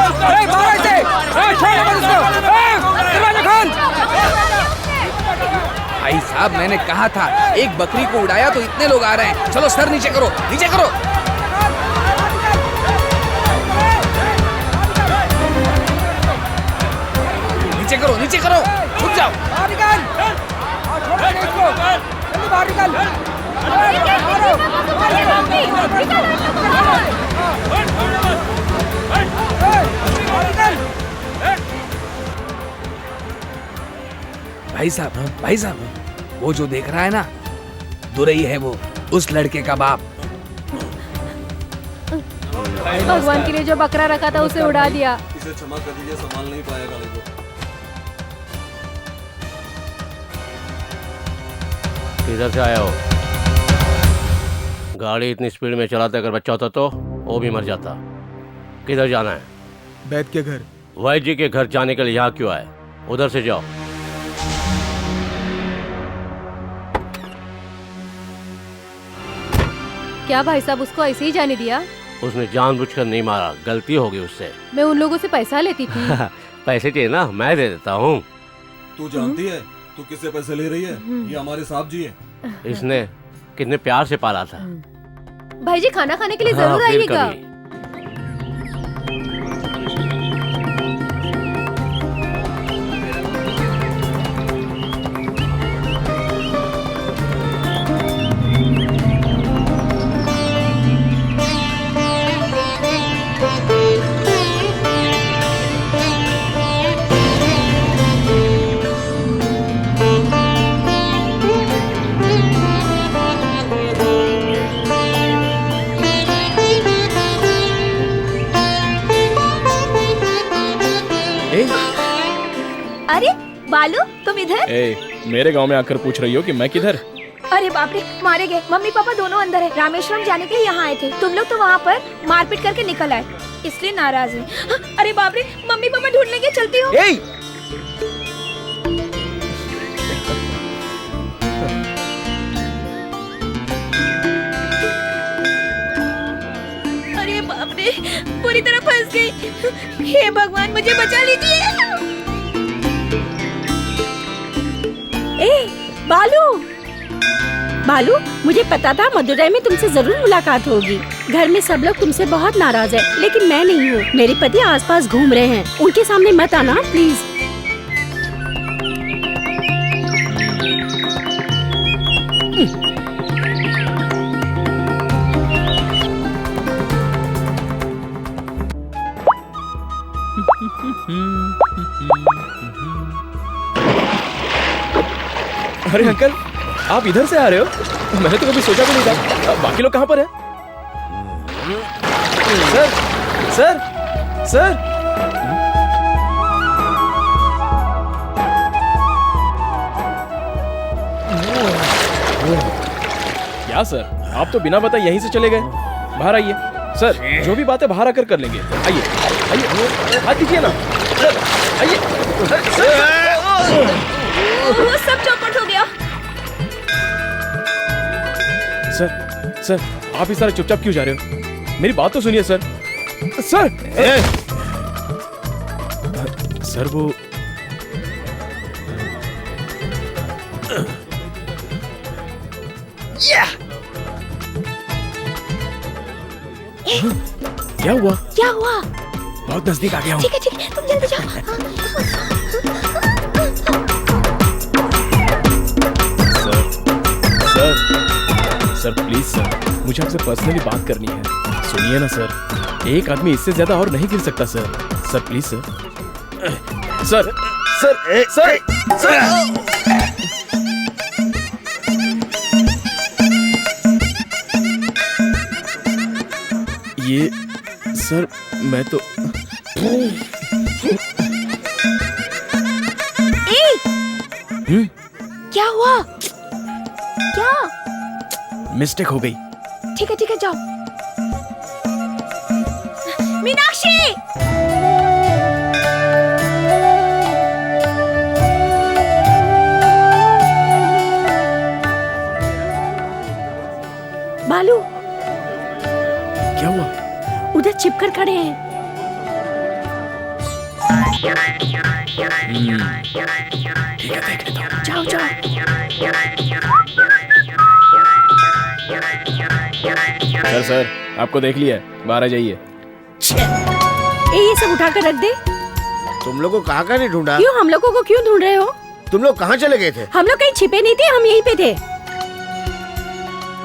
Speaker 1: भाई साहब, मैंने कहा था एक बकरी को उड़ाया तो इतने लोग आ रहे हैं। चलो सर नीचे करो, नीचे करो। नीचे करो, नीचे करो, छुप जाओ। बाहर निकाल, बाहर निकाल। भाई साहब, भाई साहब, वो जो देख रहा है ना, दुरई है वो, उस लड़के का बाप।
Speaker 12: भगवान के लिए जो बकरा रखा था उसे उड़ा दिया।
Speaker 6: इसे क्षमा कर दीजिए, संभाल नहीं पाया गाड़ी को।
Speaker 13: किधर से आया हो? गाड़ी इतनी स्पीड में चलाते अगर बच्चा होता तो वो भी मर जाता। किधर जाना है?
Speaker 10: वैद्य के घर।
Speaker 13: वैद्य जी के घर जाने के लिए यहाँ क्यों आए? उधर से जाओ।
Speaker 12: क्या भाई साहब उसको ऐसे ही जाने दिया?
Speaker 13: उसने जानबूझकर नहीं मारा, गलती हो गई उससे।
Speaker 12: मैं उन लोगों से पैसा लेती थी।
Speaker 13: पैसे चाहिए ना, मैं दे देता हूँ।
Speaker 6: तू जानती है तू किससे पैसे ले रही है? ये हमारे साहब जी हैं।
Speaker 13: इसने कितने प्यार से पाला था।
Speaker 12: भाई जी खाना खाने के लिए जरूर
Speaker 13: हाँ, फिर
Speaker 12: आइएगा।
Speaker 13: कभी।
Speaker 8: तुम इधर?
Speaker 2: मेरे गांव में आकर पूछ रही हो कि मैं किधर?
Speaker 8: अरे बाप रे, मारे गए। मम्मी पापा दोनों अंदर है। रामेश्वरम जाने के लिए यहाँ आए थे। तुम लोग तो वहाँ पर मारपीट करके निकल आए, इसलिए नाराज है। अरे बाप रे, मम्मी पापा ढूंढ लेंगे, चलती हूँ। अरे बाप रे, पूरी तरह फंस गई। हे भगवान, मुझे बचा लीजिए।
Speaker 7: बालू, बालू, मुझे पता था मदुरई में तुमसे जरूर मुलाकात होगी। घर में सब लोग तुमसे बहुत नाराज है, लेकिन मैं नहीं हूँ। मेरे पति आसपास घूम रहे हैं, उनके सामने मत आना प्लीज।
Speaker 2: अरे अंकल, आप इधर से आ रहे हो? मैंने तो कभी सोचा भी नहीं था। बाकी लोग कहाँ पर हैं? Sir, sir, sir. क्या सर, आप तो बिना बताए यहीं से चले गए? बाहर आइए सर, जो भी बात है बाहर आकर कर लेंगे। आइए, आइए, हाथ दीजिए ना सर, आइए।
Speaker 8: वो सब चौपट हो गया।
Speaker 2: सर, सर, आप इस तरह चुपचाप क्यों जा रहे हो? मेरी बात तो सुनिए सर। सर, सर वो क्या हुआ?
Speaker 8: क्या हुआ?
Speaker 2: बहुत नजदीक आ गया हूँ।
Speaker 8: ठीक है, ठीक है, तुम जल्दी जाओ।
Speaker 2: सर, सर प्लीज सर, मुझे आपसे पर्सनली बात करनी है। सुनिए ना सर, एक आदमी इससे ज्यादा और नहीं गिर सकता sir. Sir please sir, sir, sir, sir, sir. ये सर, मैं तो
Speaker 8: क्या हुआ? क्या?
Speaker 2: मिस्टेक हो गई।
Speaker 8: ठीक है, जाओ। मीनाक्षी!
Speaker 7: बालू,
Speaker 2: क्या हुआ?
Speaker 7: उधर चिपकर खड़े हैं। जाओ, जाओ।
Speaker 2: सर, सर, आपको देख लिया, बाहर आ जाइए।
Speaker 7: ये सब उठा कर रख दे।
Speaker 9: तुम लोगों को कहाँ का नहीं ढूंढा?
Speaker 7: क्यों, हम लोगों को क्यों ढूंढ रहे हो?
Speaker 9: तुम लोग कहाँ चले गए थे?
Speaker 7: हम लोग कहीं छिपे नहीं थे, हम यहीं पे थे।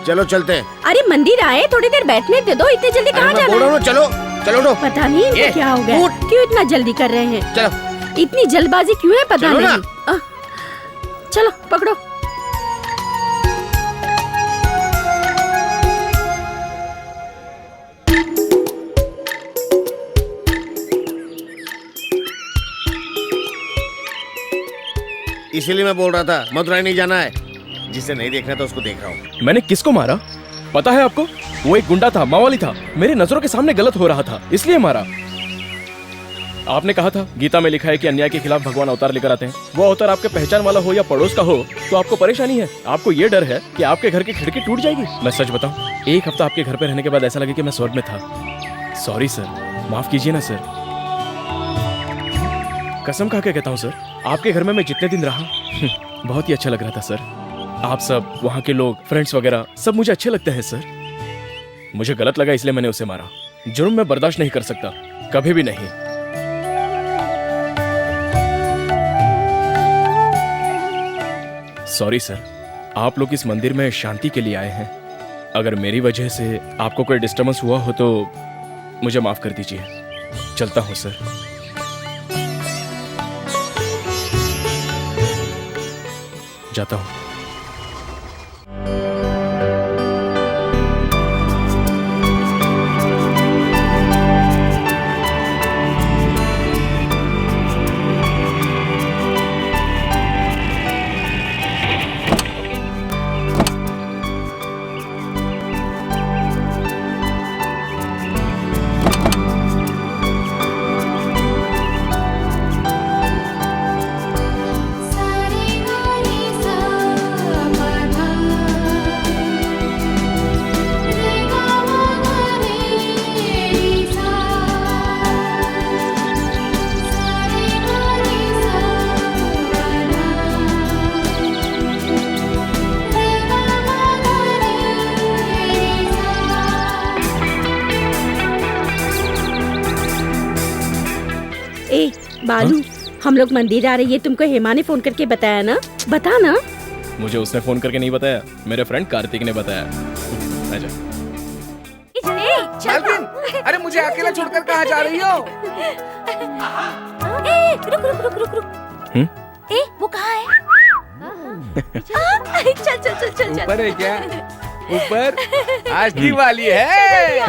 Speaker 9: चलो चलते हैं।
Speaker 7: अरे मंदिर आए, थोड़ी देर बैठने दे दो, इतने जल्दी कहाँ जाना है?
Speaker 9: चलो, चलो उठो।
Speaker 7: पता नहीं इनको क्या हो गया, क्यों इतना जल्दी कर रहे हैं?
Speaker 9: चलो,
Speaker 7: इतनी जल्दबाजी क्यों है पता नहीं। चलो पकड़ो।
Speaker 9: इसीलिए मैं बोल रहा था मदुरई नहीं जाना है। जिसे नहीं देखना था उसको देख रहा हूँ।
Speaker 2: मैंने किसको मारा पता है आपको? वो एक गुंडा था, मावाली था, मेरी नजरों के सामने गलत हो रहा था, इसलिए मारा। आपने कहा था गीता में लिखा है कि अन्याय के खिलाफ भगवान अवतार लेकर आते हैं। वो अवतार आपके पहचान वाला हो या पड़ोस का हो तो आपको परेशानी है। आपको ये डर है कि आपके घर की खिड़की टूट जाएगी। मैं सच बताऊं, एक हफ्ता आपके घर पे रहने के बाद ऐसा लगे कि मैं स्वर्ग में था। सॉरी सर, माफ कीजिए ना सर। कसम खा के कहता हूँ सर, आपके घर में मैं जितने दिन रहा बहुत ही अच्छा लग रहा था सर। आप सब, वहाँ के लोग, फ्रेंड्स वगैरह सब मुझे अच्छे लगते हैं सर। मुझे गलत लगा इसलिए मैंने उसे मारा। जुर्म मैं बर्दाश्त नहीं कर सकता, कभी भी नहीं। सॉरी सर, आप लोग इस मंदिर में शांति के लिए आए हैं। अगर मेरी वजह से आपको कोई डिस्टर्बेंस हुआ हो तो मुझे माफ कर दीजिए। चलता हूँ सर। जाता हूँ।
Speaker 7: बालू, हम लोग मंदिर आ रही है, तुमको हेमा ने फोन करके बताया ना? बता ना।
Speaker 2: मुझे उसने फोन करके नहीं बताया, मेरे फ्रेंड कार्तिक ने बताया। आजा।
Speaker 1: मालकिन, अरे मुझे अकेला छोड़कर कहाँ जा रही हो?
Speaker 8: रुक। ए, वो कहाँ है? चल।
Speaker 1: ऊपर है क्या? ऊपर आज दिवाली है।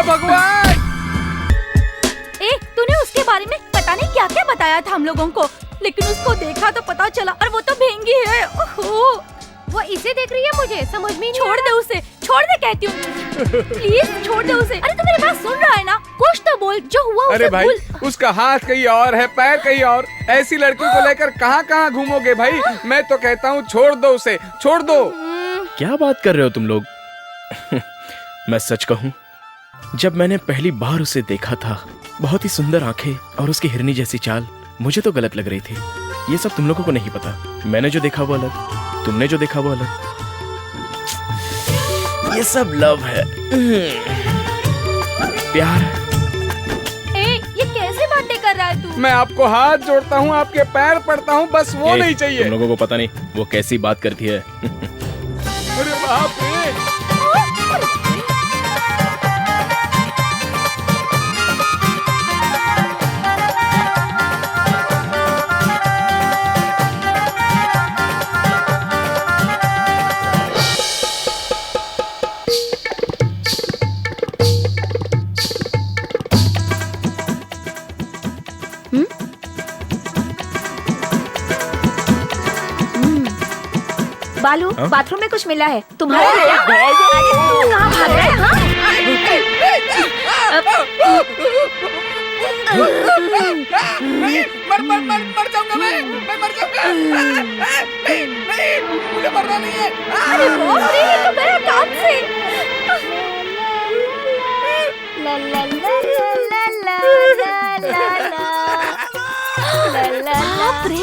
Speaker 1: भगवान!
Speaker 8: तूने उसके बारे में पता नहीं क्या क्या बताया था हम लोगों को, लेकिन उसको देखा तो पता चला, और वो तो भेंगी है। ओहो,
Speaker 12: वो इसे देख रही है, मुझे समझ में नहीं
Speaker 8: छोड़ दे उसे, छोड़ दे कहती हूँ, प्लीज छोड़ दे उसे। अरे तू मेरी बात सुन रहा है ना? कुछ तो बोल, जो हुआ उसे
Speaker 1: अरे भाई,
Speaker 8: भूल।
Speaker 1: उसका हाथ कहीं और है, पैर कहीं और। ऐसी लड़की को लेकर कहाँ कहाँ घूमोगे भाई? मैं तो कहता हूँ छोड़ दो उसे, छोड़ दो।
Speaker 2: क्या बात कर रहे हो तुम लोग? मैं सच कहूं, जब मैंने पहली बार उसे देखा था, बहुत ही सुंदर आंखें और उसकी हिरनी जैसी चाल मुझे तो गलत लग रही थी। ये सब तुम लोगों को नहीं पता। मैंने जो देखा वो अलग, तुमने जो देखा वो अलग। ये सब लव है, प्यार।
Speaker 8: ये कैसे बातें कर रहा है तू?
Speaker 1: मैं आपको हाथ जोड़ता हूँ, आपके पैर पड़ता हूँ, बस वो नहीं चाहिए।
Speaker 2: तुम लोगों को पता नहीं वो कैसी बात करती है।
Speaker 1: अरे बाप रे!
Speaker 8: बालू, बाथरूम में कुछ मिला है तुम्हारा? है क्या? अरे तू कहाँ भाग रहा है?
Speaker 1: मर जाऊंगा मैं मर जाऊंगा। नहीं, मुझे मरना नहीं है।
Speaker 8: अरे बाप रे, ये तो मेरा काम से। ला ला ला ला ला ला ला ला। बाप रे।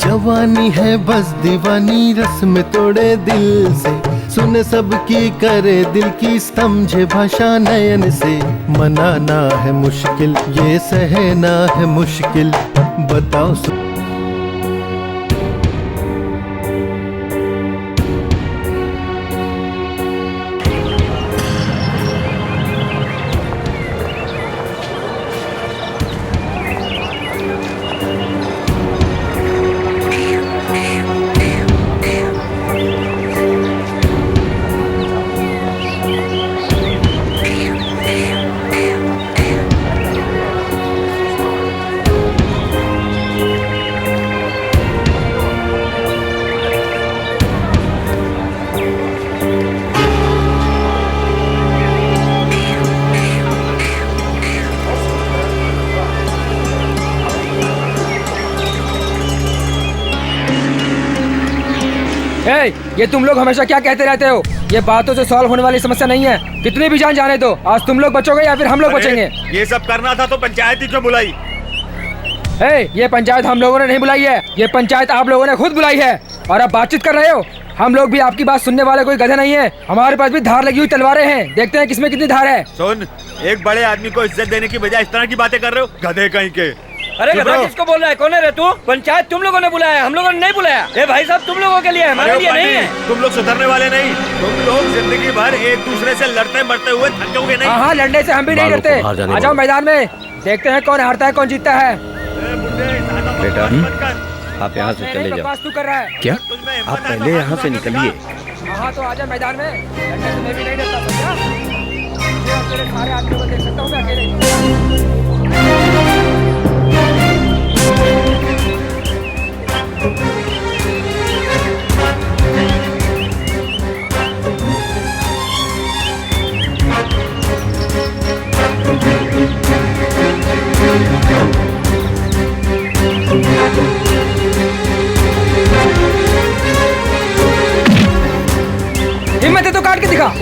Speaker 15: जवानी है बस दीवानी, रस में तोड़े दिल से, सुने सबकी करे दिल की, समझे भाषा नयन से। मनाना है मुश्किल, ये सहना है मुश्किल, बताओ
Speaker 3: ये तुम लोग हमेशा क्या कहते रहते हो? ये बातों से सॉल्व होने वाली समस्या नहीं है। कितनी भी जान जाने दो, आज तुम लोग बचोगे या फिर हम लोग बचेंगे।
Speaker 5: ये सब करना था तो पंचायत ही क्यों बुलाई?
Speaker 3: ये पंचायत हम लोगों ने नहीं बुलाई है, ये पंचायत आप लोगों ने खुद बुलाई है। और अब बातचीत कर रहे हो। हम लोग भी आपकी बात सुनने वाले कोई गधे नहीं है। हमारे पास भी धार लगी हुई तलवारें हैं, देखते हैं किसमें कितनी धार है।
Speaker 5: सुन, एक बड़े आदमी को इज्जत देने की बजाय इस तरह की बातें कर रहे हो, गधे कहीं के।
Speaker 3: अरे गधा किसको बोल रहा है? कौन है रे तू? पंचायत तुम लोगों ने बुलाया, हम लोगों ने नहीं बुलाया। ए भाई साहब, तुम लोगों के लिए है, हमारे लिए नहीं है।
Speaker 5: तुम लोग सुधरने वाले नहीं। तुम लोग जिंदगी भर एक दूसरे से लड़ते मरते हुए थकोगे नहीं।
Speaker 3: हाँ, लड़ने से हम भी नहीं डरते। आ जाओ मैदान में, देखते हैं कौन हारता है कौन जीतता है।
Speaker 11: बेटा आप यहाँ से चले जाओ।
Speaker 3: तू कर रहा है
Speaker 2: क्या?
Speaker 11: आप पहले यहाँ से निकलिए।
Speaker 3: हाँ तो आजा मैदान में, लड़ने से मैं भी नहीं डरता, समझा? तेरे सारे आदमियों को देख सकता हूँ मैं अकेले। हिम्मत है तो काट के दिखा।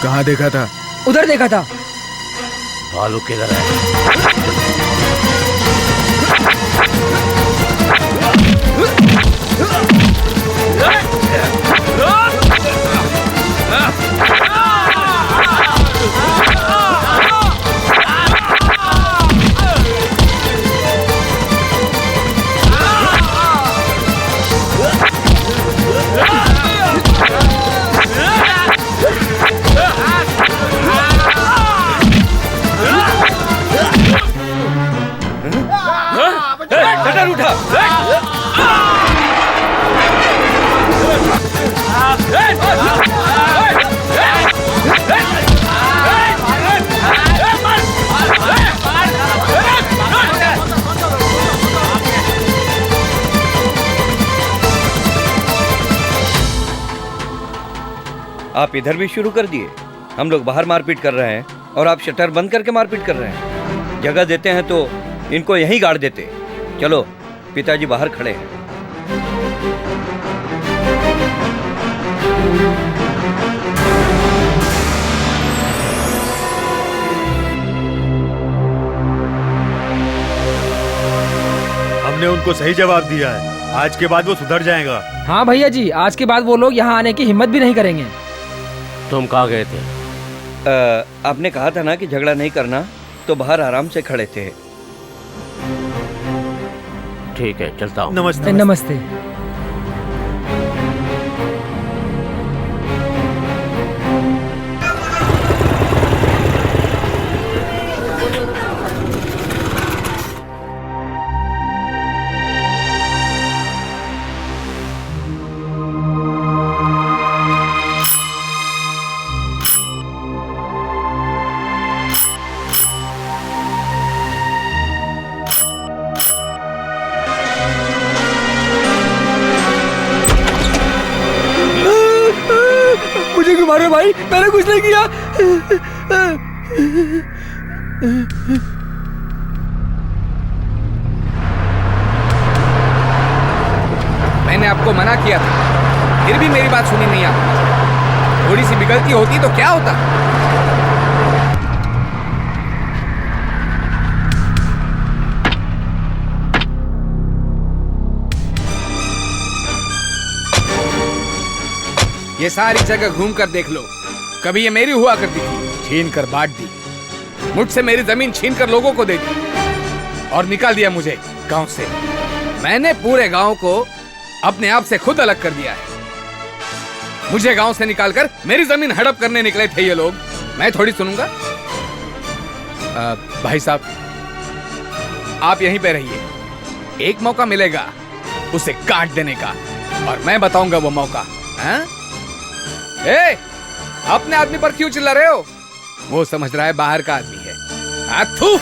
Speaker 10: कहाँ देखा था?
Speaker 3: उधर देखा था।
Speaker 13: भालू किधर है?
Speaker 3: शटर उठा।
Speaker 11: आप इधर भी शुरू कर दिए। हम लोग बाहर मारपीट कर रहे हैं और आप शटर बंद करके मारपीट कर रहे हैं। जगह देते हैं तो इनको यहीं गाड़ देते। चलो, पिताजी बाहर खड़े हैं।
Speaker 5: हमने उनको सही जवाब दिया है। आज के बाद वो सुधर जाएगा।
Speaker 3: हाँ भैया जी, आज के बाद वो लोग यहाँ आने की हिम्मत भी नहीं करेंगे।
Speaker 13: तुम कहाँ गए थे?
Speaker 11: आपने कहा था ना कि झगड़ा नहीं करना, तो बाहर आराम से खड़े थे।
Speaker 13: ठीक है, चलता हूँ।
Speaker 3: नमस्ते। नमस्ते। मारो भाई, मैंने कुछ नहीं किया।
Speaker 1: मैंने आपको मना किया था, फिर भी मेरी बात सुनी नहीं आपने। थोड़ी सी भी गलती होती तो क्या होता? ये सारी जगह घूम कर देख लो, कभी ये मेरी हुआ करती थी, छीन कर बांट दी। मुझसे मेरी जमीन छीन कर लोगों को दे दी और निकाल दिया मुझे गांव से। मैंने पूरे गांव को अपने आप से खुद अलग कर दिया है। मुझे गांव से निकालकर मेरी जमीन हड़प करने निकले थे ये लोग, मैं थोड़ी सुनूंगा। भाई साहब, आप यहीं पे रहिए, एक मौका मिलेगा उसे काट देने का, और मैं बताऊंगा वो मौका। हाँ? ए, अपने आदमी पर क्यों चिल्ला रहे हो? वो समझ रहा है बाहर का आदमी है। थू।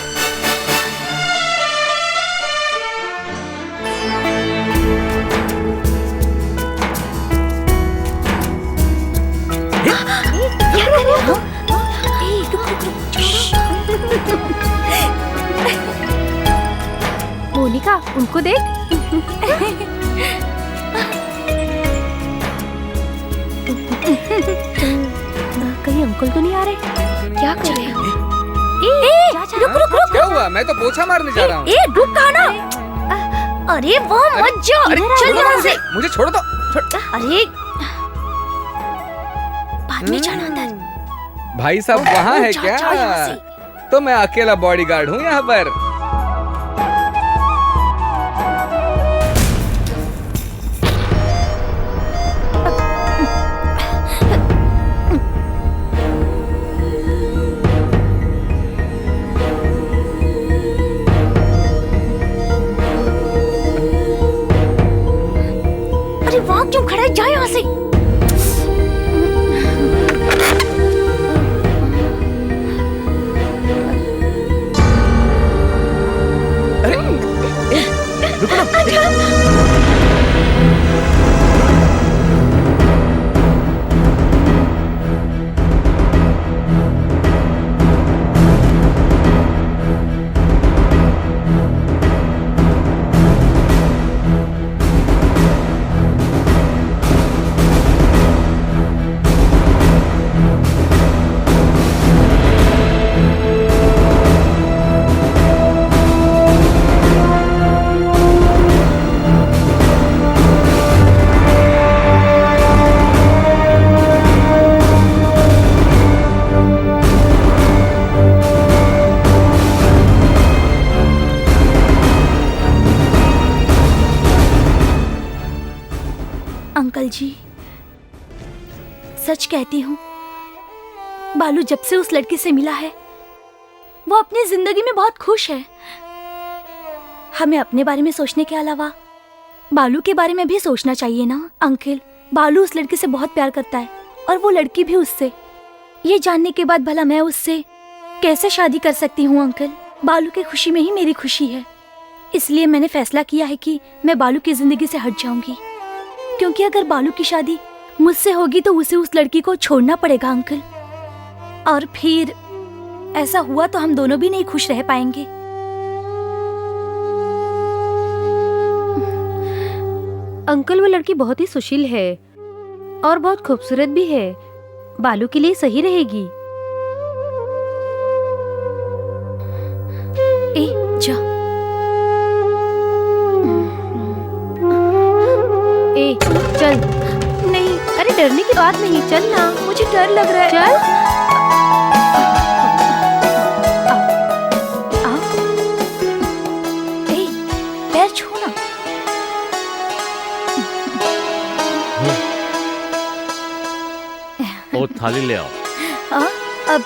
Speaker 12: मोनिका, उनको देख। कहीं अंकल तो नहीं आ रहे? क्या कर रहे हैं?
Speaker 1: रुक रुक रुक। क्या हुआ? मैं तो पोछा मारने जा रहा हूँ।
Speaker 12: रुक कहाँ ना? अरे वो मत जाओ, चल यहाँ से।
Speaker 1: मुझे छोड़ दो।
Speaker 12: अरे बाद में जाना अंदर।
Speaker 1: भाई साहब वहाँ है क्या? तो मैं अकेला बॉडीगार्ड हूँ यहाँ पर।
Speaker 12: अरे वहाँ क्यों खड़ा है? जा यहाँ से।
Speaker 2: रुको ना।
Speaker 12: अंकल जी, सच कहती हूँ, बालू जब से उस लड़की से मिला है, वो अपनी जिंदगी में बहुत खुश है। हमें अपने बारे में सोचने के अलावा बालू के बारे में भी सोचना चाहिए ना अंकल। बालू उस लड़की से बहुत प्यार करता है और वो लड़की भी उससे। ये जानने के बाद भला मैं उससे कैसे शादी कर सकती हूँ अंकल? बालू की खुशी में ही मेरी खुशी है। इसलिए मैंने फैसला किया है कि मैं बालू की जिंदगी से हट जाऊंगी, क्योंकि अगर बालू की शादी मुझसे होगी तो उसे उस लड़की को छोड़ना पड़ेगा अंकल, और फिर ऐसा हुआ तो हम दोनों भी नहीं खुश रह पाएंगे। अंकल, वो लड़की बहुत ही सुशील है और बहुत खूबसूरत भी है, बालू के लिए सही रहेगी। ए, जा। ए, चल। नहीं, अरे डरने की बात नहीं, चल ना, मुझे डर लग रहा है। चल। ए, पैर छू ना।
Speaker 13: वो थाली ले आओ।
Speaker 12: अब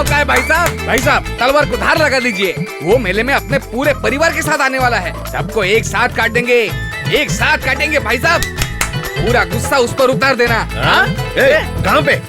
Speaker 1: का है भाई साहब। भाई साहब तलवार को धार लगा दीजिए। वो मेले में अपने पूरे परिवार के साथ आने वाला है। सबको एक साथ काट देंगे, एक साथ काटेंगे भाई साहब। पूरा गुस्सा उस पर उतार देना। हाँ?
Speaker 9: कहाँ पे?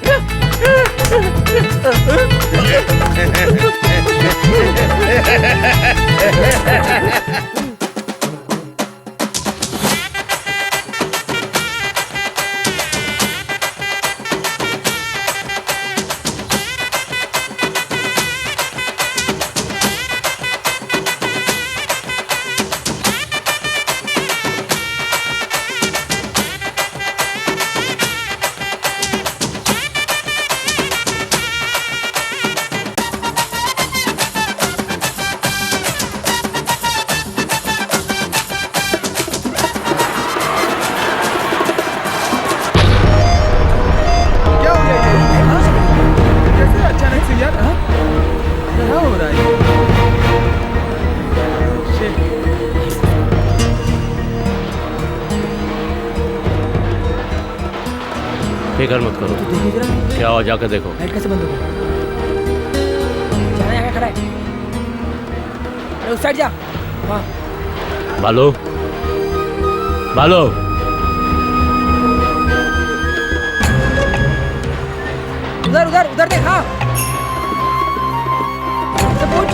Speaker 13: फिक्र मत करो। क्या हुआ जाकर देखो।
Speaker 3: लाइट कैसे बंद हो गई? जाना यहाँ खड़ा है। अरे उस साइड जा। वहाँ।
Speaker 13: बालू, बालू,
Speaker 3: उधर उधर उधर देख। हाँ सब पूछ।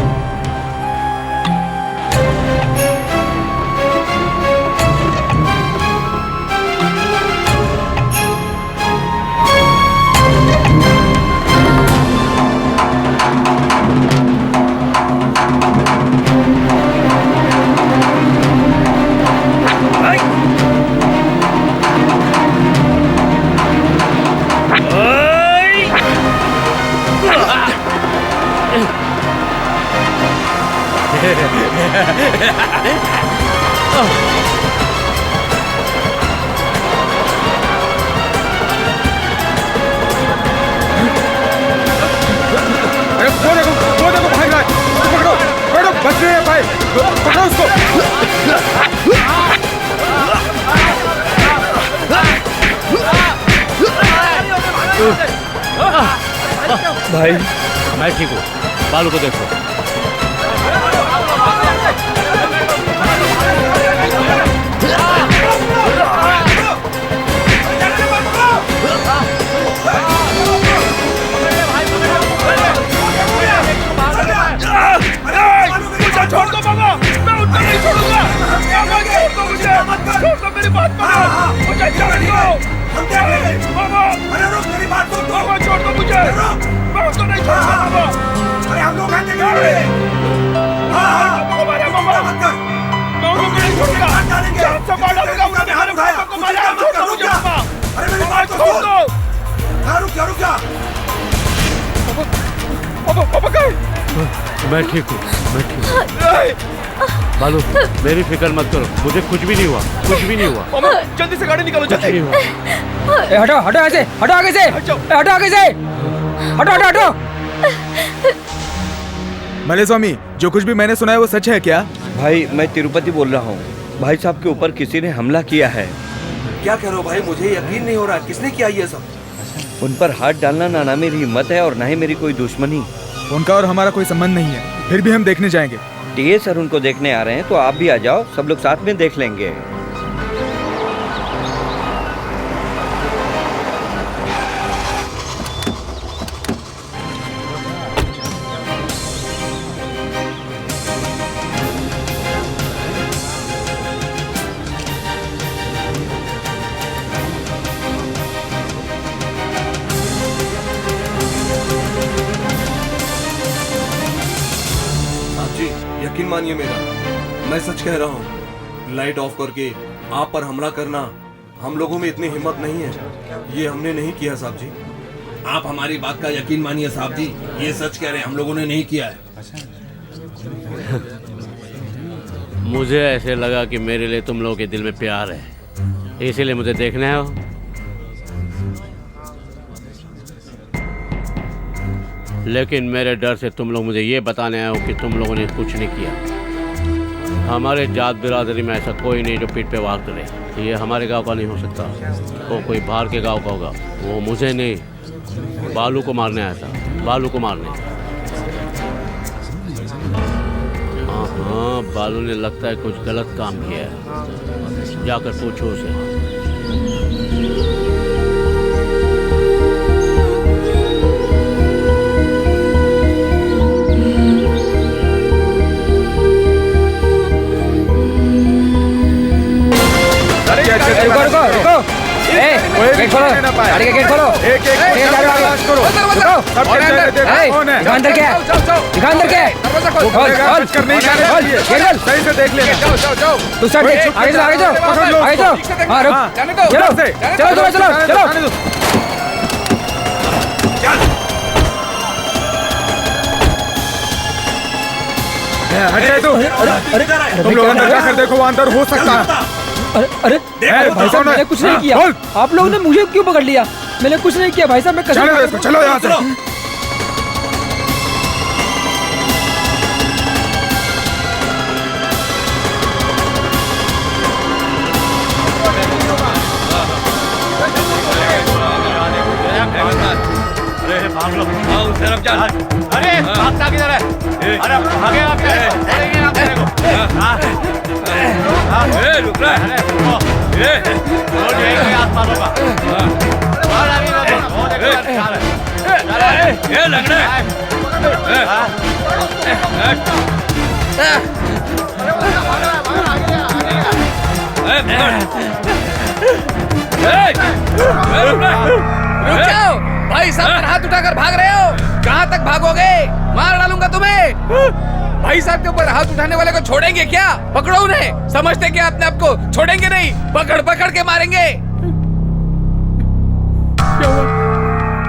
Speaker 10: वो देखो भाग रहा है। पकड़ो पकड़ो, बच रहे हैं भाई। पकड़ो उसको।
Speaker 13: भाई मैं ठीक हूँ। बालू को देखो।
Speaker 14: छोड़ दो बाबा, मैं उतना नहीं छोड़ूंगा। छोड़ दो मुझे, छोड़ दो मेरी बात मानो, मुझे छोड़ दो। बाबा, अरे रुक मेरी बात सुन। बाबा छोड़ दो मुझे, मैं उतना नहीं छोड़ूंगा बाबा। अरे हम लोग आते हैं। हाँ मारे बाबा, मैं उनको नहीं छोड़ूंगा। जान से मार डालूंगा उन्होंने हमारे बाबा को मारा। छोड़ दो मुझे बाबा। अरे मेरी बात छोड़ दो। रुक जा। पापा कहीं?
Speaker 13: मैं ठीक हूँ, मैं ठीक हूँ। बालू मेरी फिक्र मत करो, मुझे कुछ भी नहीं हुआ, कुछ भी नहीं हुआ।
Speaker 2: जल्दी से गाड़ी निकालो,
Speaker 13: कुछ नहीं हुआ।
Speaker 3: हटो हटो ऐसे, हटो आगे से, हटो आगे से, हटो हटो हटो।
Speaker 10: मले स्वामी, जो कुछ भी मैंने सुना है वो सच है क्या?
Speaker 11: भाई मैं तिरुपति बोल रहा हूँ। भाई साहब के ऊपर किसी ने हमला किया है।
Speaker 6: क्या कह रहे हो भाई? मुझे यकीन नहीं हो रहा। किसने किया ये सब?
Speaker 11: उन पर हाथ डालना ना मेरी हिम्मत है और ना ही मेरी कोई दुश्मनी।
Speaker 10: उनका और हमारा कोई संबंध नहीं है, फिर भी हम देखने जाएंगे।
Speaker 11: टीए सर उनको देखने आ रहे हैं तो आप भी आ जाओ, सब लोग साथ में देख लेंगे।
Speaker 6: यकीन मानिए मेरा, मैं सच कह रहा हूँ। लाइट ऑफ करके आप पर हमला करना हम लोगों में इतनी हिम्मत नहीं है। ये हमने नहीं किया साहब जी। आप हमारी बात का यकीन मानिए साहब जी, ये सच कह रहे हैं, हम लोगों ने नहीं किया है।
Speaker 13: मुझे ऐसे लगा कि मेरे लिए तुम लोगों के दिल में प्यार है, इसीलिए मुझे देखने हो। लेकिन मेरे डर से तुम लोग मुझे ये बताने आए हो कि तुम लोगों ने कुछ नहीं किया। हमारे जात बिरादरी में ऐसा कोई नहीं जो पीठ पे वार करे। ये हमारे गांव का नहीं हो सकता, वो कोई बाहर के गांव का होगा। वो मुझे नहीं, बालू को मारने आया था, बालू को मारने। हाँ, बालू ने लगता है कुछ गलत काम किया है। जाकर पूछो उसे।
Speaker 3: रुको रुको रुको, गेट खोलो, गाड़ी का गेट खोलो।
Speaker 10: एक करो।
Speaker 3: दिखा अंदर क्या है, दिखा अंदर क्या है।
Speaker 10: सही से देख लेना।
Speaker 3: तू सर देख, आगे चलो, आगे चलो, आगे चलो। हाँ रुक, चलो चलो चलो चलो।
Speaker 10: तुम लोग अंदर जाकर देखो, वो अंदर हो सकता है।
Speaker 3: अरे भाई साहब, मैंने कुछ नहीं किया। आप लोगों ने मुझे क्यों पकड़ लिया? मैंने कुछ नहीं किया भाई साहब, मैं
Speaker 10: चलो यहाँ से।
Speaker 13: अरे भागता किधर है? अरे भागे आप रुक रहा है।
Speaker 1: रुक जाओ भाई साहब, पर हाथ उठाकर भाग रहे हो। कहाँ तक भागोगे? मार डालूंगा तुम्हें। भाई साहब के ऊपर हाथ उठाने वाले को छोड़ेंगे क्या? पकड़ो उन्हें। समझते क्या अपने आप को? छोड़ेंगे नहीं, पकड़ पकड़ के मारेंगे। क्या हुआ?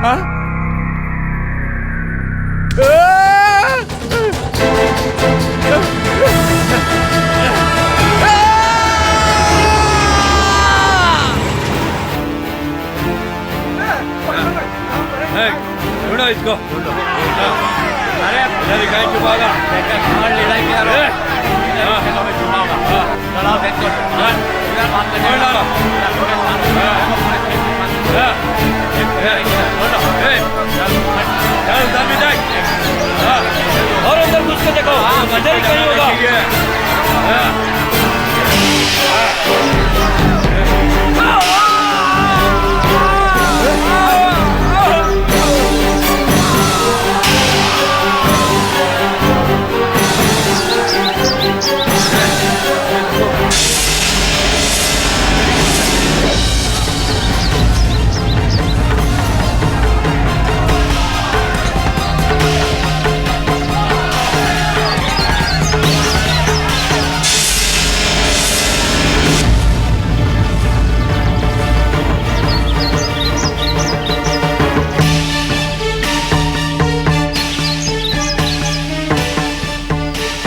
Speaker 1: हाँ?
Speaker 11: इसको
Speaker 13: अरे
Speaker 11: कहीं छुपागा
Speaker 13: लड़ाई किया चलाओ देखो
Speaker 11: और अंदर घुस के देखो, अंदर ही कहीं होगा।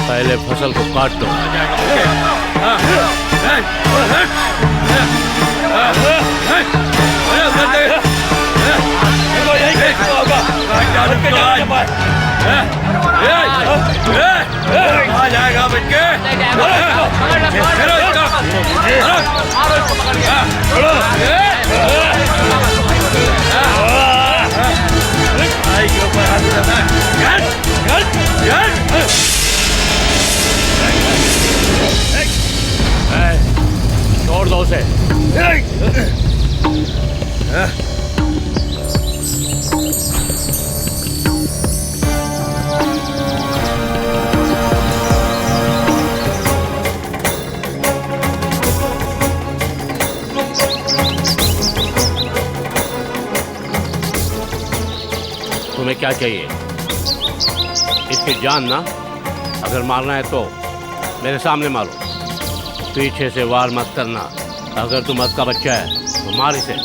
Speaker 13: पहले फसल को काट दो।
Speaker 11: आ जाएगा बच्चे।
Speaker 13: छोड़ दो उसे। तुम्हें क्या चाहिए? इसकी जान ना? अगर मारना है तो मेरे सामने मारो, पीछे से वार मत करना। अगर तू मत का बच्चा है तो मार इसे।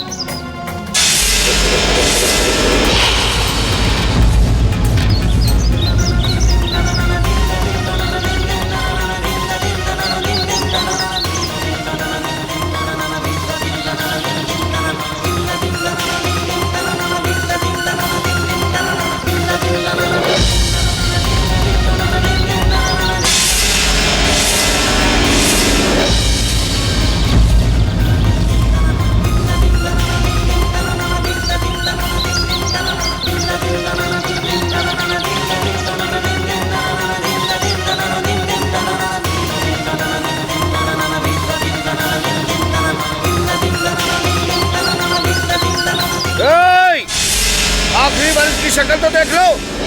Speaker 9: शक्ल तो देख लो,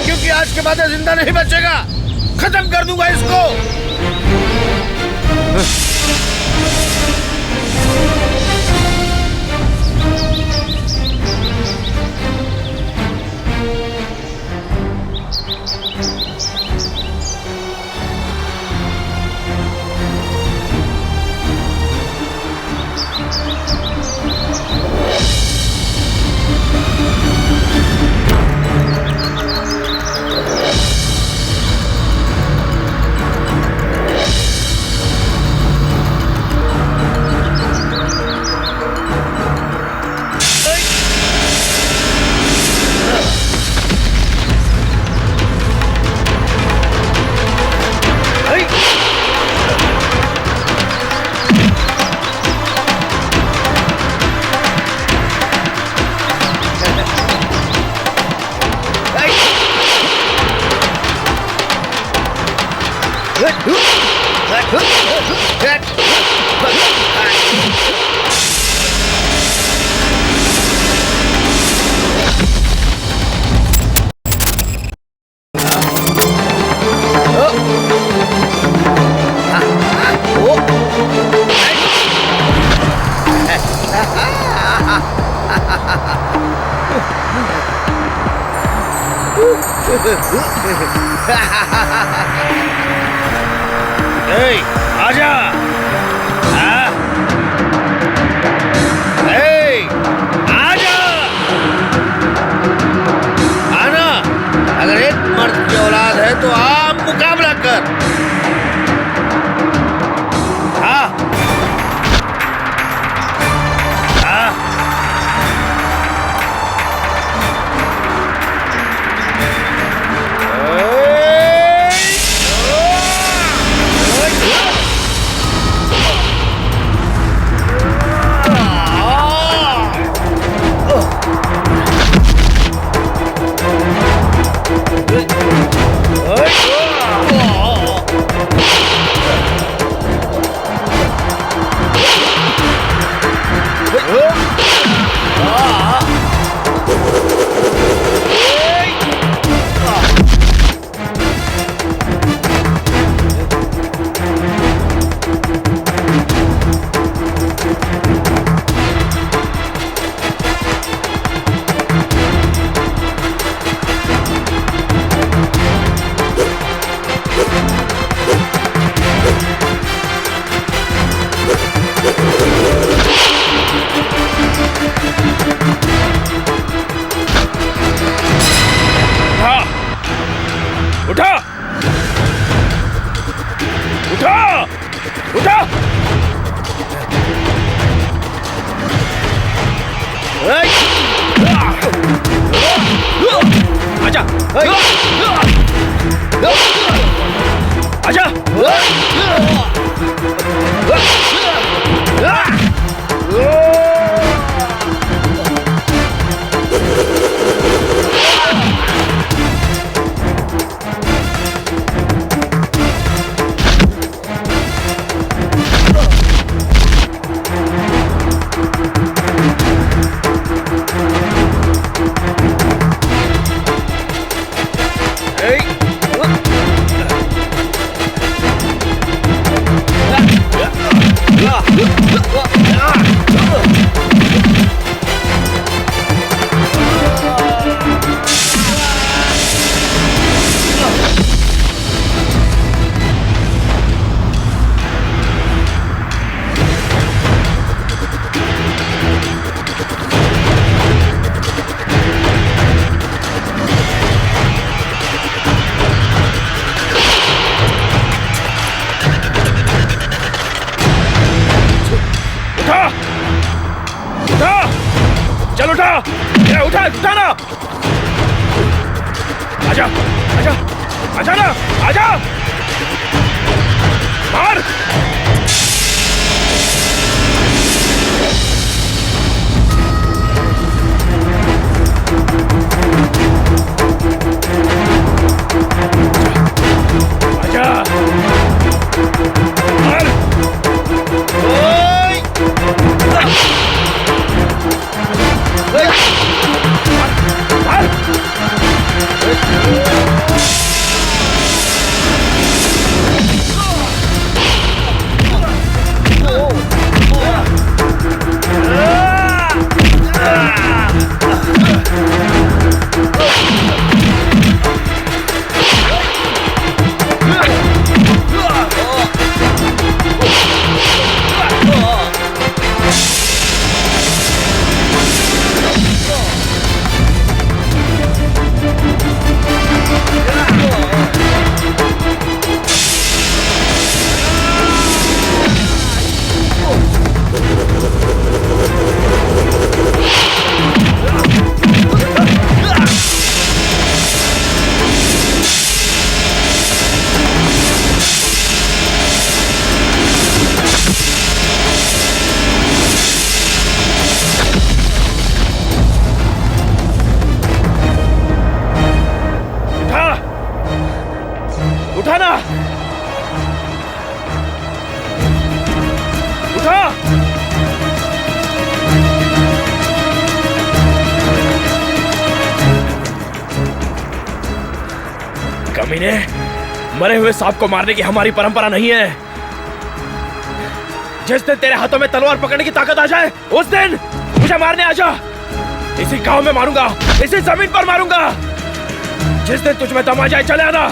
Speaker 9: क्योंकि आज के बाद ये जिंदा नहीं बचेगा। खत्म कर दूंगा इसको। आजा। आजा आना। अगर एक मर्द की औलाद है तो आप मुकाबला कर। हाँ हाँ
Speaker 2: उठाना। आजा आजा आजा ना, आजा मार। आजा मार। मार। उठाना, उठा। कमीने, मरे हुए सांप को मारने की हमारी परंपरा नहीं है। जिस दिन तेरे हाथों में तलवार पकड़ने की ताकत आ जाए उस दिन मुझे मारने आ जा। इसी गांव में मारूंगा, इसी जमीन पर मारूंगा। जिस दिन तुझ में दम आ जाए चले आना।